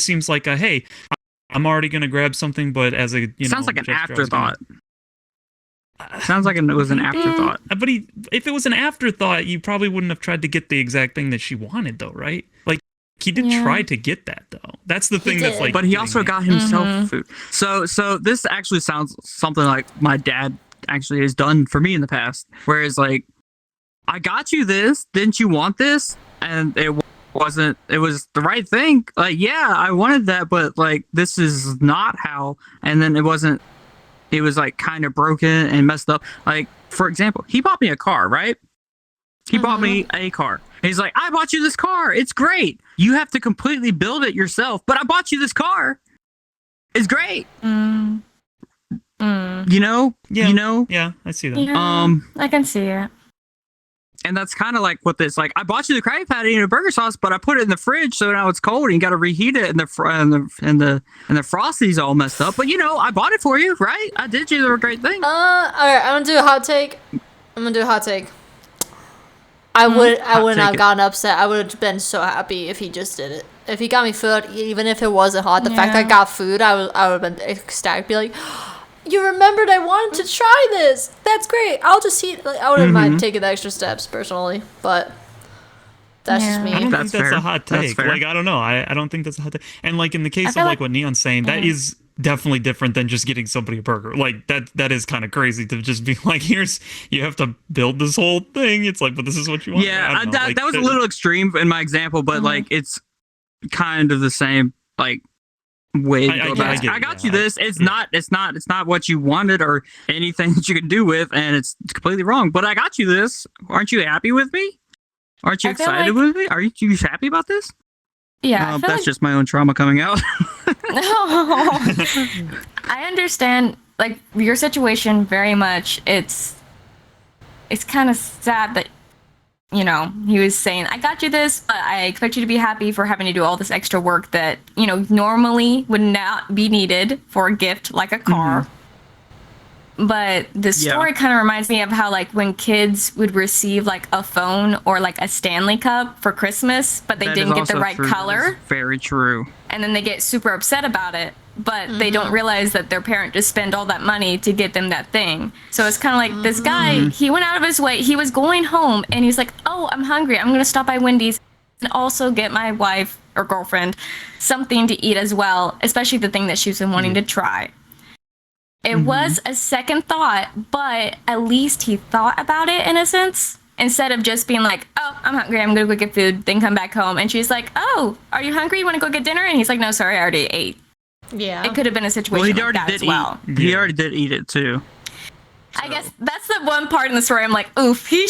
seems like a, hey, I'm already going to grab something, but as a, sounds like an afterthought. Sounds like it was an afterthought. But if it was an afterthought, you probably wouldn't have tried to get the exact thing that she wanted, though, right? Like, he did try to get that, though. That's the thing that's like. But he also got himself food. So this actually sounds something like my dad actually has done for me in the past. Whereas, like, I got you this. Didn't you want this? And it wasn't. It was the right thing. Like, yeah, I wanted that, but like, this is not how. And then it wasn't. It was like kind of broken and messed up. Like, for example, he bought me a car, right? He bought me a car. He's like, I bought you this car. It's great. You have to completely build it yourself, but I bought you this car. It's great. You know? Yeah. You know? Yeah, I see that. Yeah, I can see it. And that's kind of like what this, like, I bought you the Krabby Patty and a burger sauce, but I put it in the fridge, so now it's cold and you got to reheat it, and the Frosty's all messed up. But you know, I bought it for you, right? I did you a great thing. All right, I'm gonna do a hot take. I wouldn't have gotten upset. I would have been so happy if he just did it. If he got me food, even if it wasn't hot, the fact that I got food, I would have been ecstatic. Be like, you remembered I wanted to try this. That's great. I'll just eat. Like, I wouldn't mind taking the extra steps personally, but that's just me. I don't That's think that's fair. a hot That's take. fair. Like, I don't know. I don't think that's a hot take. And like in the case of feel like like- what Neon's saying, that is definitely different than just getting somebody a burger. Like that is kind of crazy to just be like, here's, you have to build this whole thing. It's like, but this is what you want. Yeah, I don't know. that was a little extreme in my example, but like, it's kind of the same, like, way to go about it. I got you this. It's not what you wanted or anything that you could do with, and it's completely wrong. But I got you this. Aren't you happy with me? Aren't you I feel excited with me? Are you happy about this? Yeah, I feel that's just my own trauma coming out. I understand, like, your situation very much. It's kind of sad that, you know, he was saying, I got you this, but I expect you to be happy for having to do all this extra work that, you know, normally would not be needed for a gift like a car. But the story kind of reminds me of how, like, when kids would receive, like, a phone or, like, a Stanley Cup for Christmas, but they didn't get the right color. Very true. And then they get super upset about it, but they don't realize that their parent just spent all that money to get them that thing. So it's kind of like this guy, he went out of his way. He was going home, and he's like, oh, I'm hungry. I'm going to stop by Wendy's and also get my wife or girlfriend something to eat as well, especially the thing that she's been wanting to try. It was a second thought, but at least he thought about it in a sense, instead of just being like, oh, I'm hungry, I'm gonna go get food, then come back home. And she's like, oh, are you hungry? You want to go get dinner? And he's like, no, sorry, I already ate. Yeah. It could have been a situation like that as well. He already did eat it too. I guess that's the one part in the story I'm like, oof, he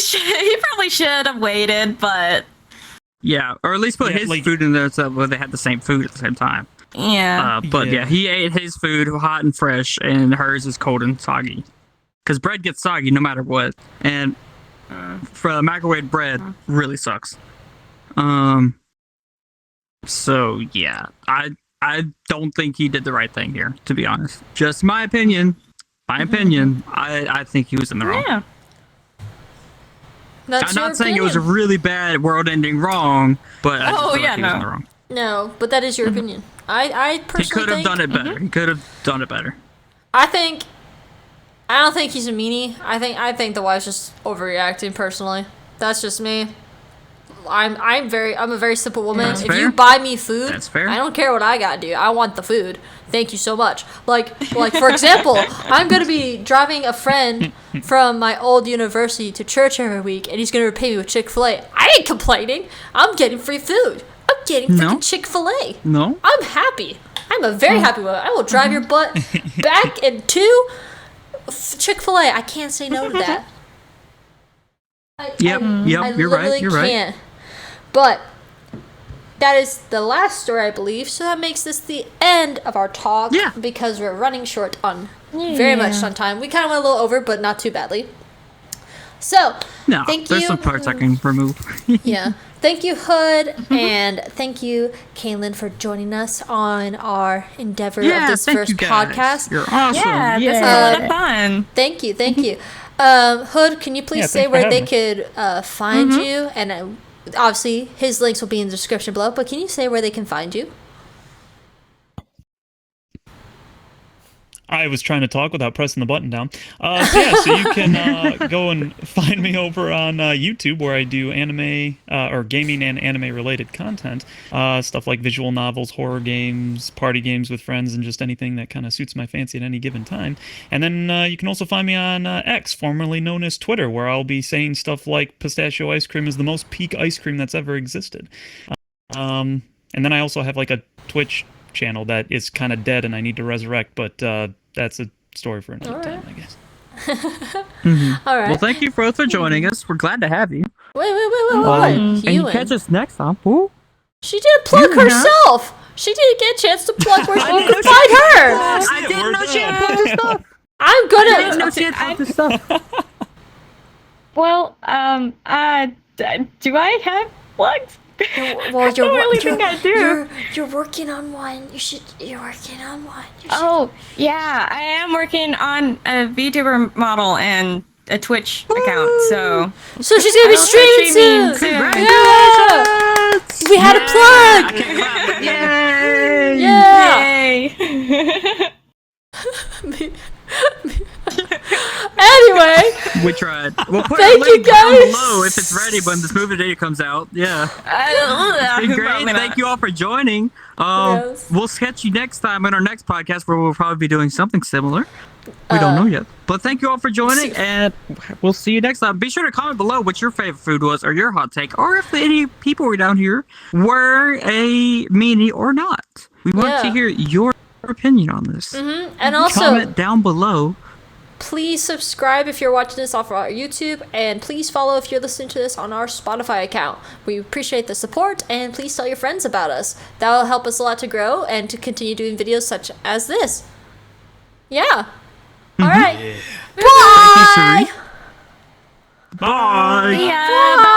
probably should have waited, but Yeah, or at least put his food in there so they had the same food at the same time. yeah. But he ate his food hot and fresh, and hers is cold and soggy. Because bread gets soggy no matter what, and for microwave bread really sucks. So yeah, I don't think he did the right thing here, to be honest. Just my opinion. I think he was in the wrong. Yeah. That's I'm your not saying it was a opinion. really bad world-ending wrong, but I just feel like he was in the wrong. No, but that is your opinion. I personally He could have think done it better. He could have done it better. I don't think he's a meanie. I think the wife's just overreacting personally. That's just me. I'm a very simple woman. That's if fair. you buy me food, That's fair. I don't care what I gotta do. I want the food. Thank you so much. Like for example, I'm gonna be driving a friend from my old university to church every week, and he's gonna repay me with Chick-fil-A. I ain't complaining. I'm getting free food. I'm getting freaking Chick-fil-A. No. I'm happy. I'm a very happy woman. I will drive your butt back into Chick-fil-A. I can't say no to that. I You're right. You're right. Can't. But that is the last story, I believe. So that makes this the end of our talk. Yeah. Because we're running short on very much on time. We kind of went a little over, but not too badly. So, No, thank there's you. some parts I can remove. Yeah. Thank you, Hood, and thank you, Caelin, for joining us on our endeavor of this thank first you guys. podcast. You're awesome. Yeah, this is a lot of fun. Thank you. Hood, can you please say thanks for where they having could find you? And obviously, his links will be in the description below, but can you say where they can find you? I was trying to talk without pressing the button down. So you can go and find me over on YouTube, where I do anime or gaming and anime related content. Stuff like visual novels, horror games, party games with friends, and just anything that kind of suits my fancy at any given time. And then you can also find me on X, formerly known as Twitter, where I'll be saying stuff like pistachio ice cream is the most peak ice cream that's ever existed. And then I also have like a Twitch channel that is kind of dead and I need to resurrect, but that's a story for another time, I guess. All right. Well, thank you both for joining us. We're glad to have you. Wait. And you catch us next time. Ooh. She didn't plug herself. She didn't get a chance to plug where people could find her. I didn't know she had plugged stuff. I'm gonna. I didn't know she had plugged stuff. Well, do I have plugs? Well, I don't really think I do. You're working on one. You're working on one. Oh, yeah, I am working on a VTuber model and a Twitch account, so she's gonna be streaming soon. Yeah! We had a plug. Yay! Yeah! yay! Anyway, we tried. We'll put thank a link you guys down below if it's ready when this movie data comes out. Yeah. It's been great. Thank you all for joining. Yes. We'll catch you next time in our next podcast, where we'll probably be doing something similar. We don't know yet. But thank you all for joining, and we'll see you next time. Be sure to comment below what your favorite food was, or your hot take, or if any people were down here were a meanie or not. We want to hear your opinion on this. And also, comment down below. Please subscribe if you're watching this off our YouTube, and please follow if you're listening to this on our Spotify account. We appreciate the support, and please tell your friends about us. That will help us a lot to grow and to continue doing videos such as this. Yeah. All right. Yeah. Bye. Thank you, Seri. Bye. Yeah, bye.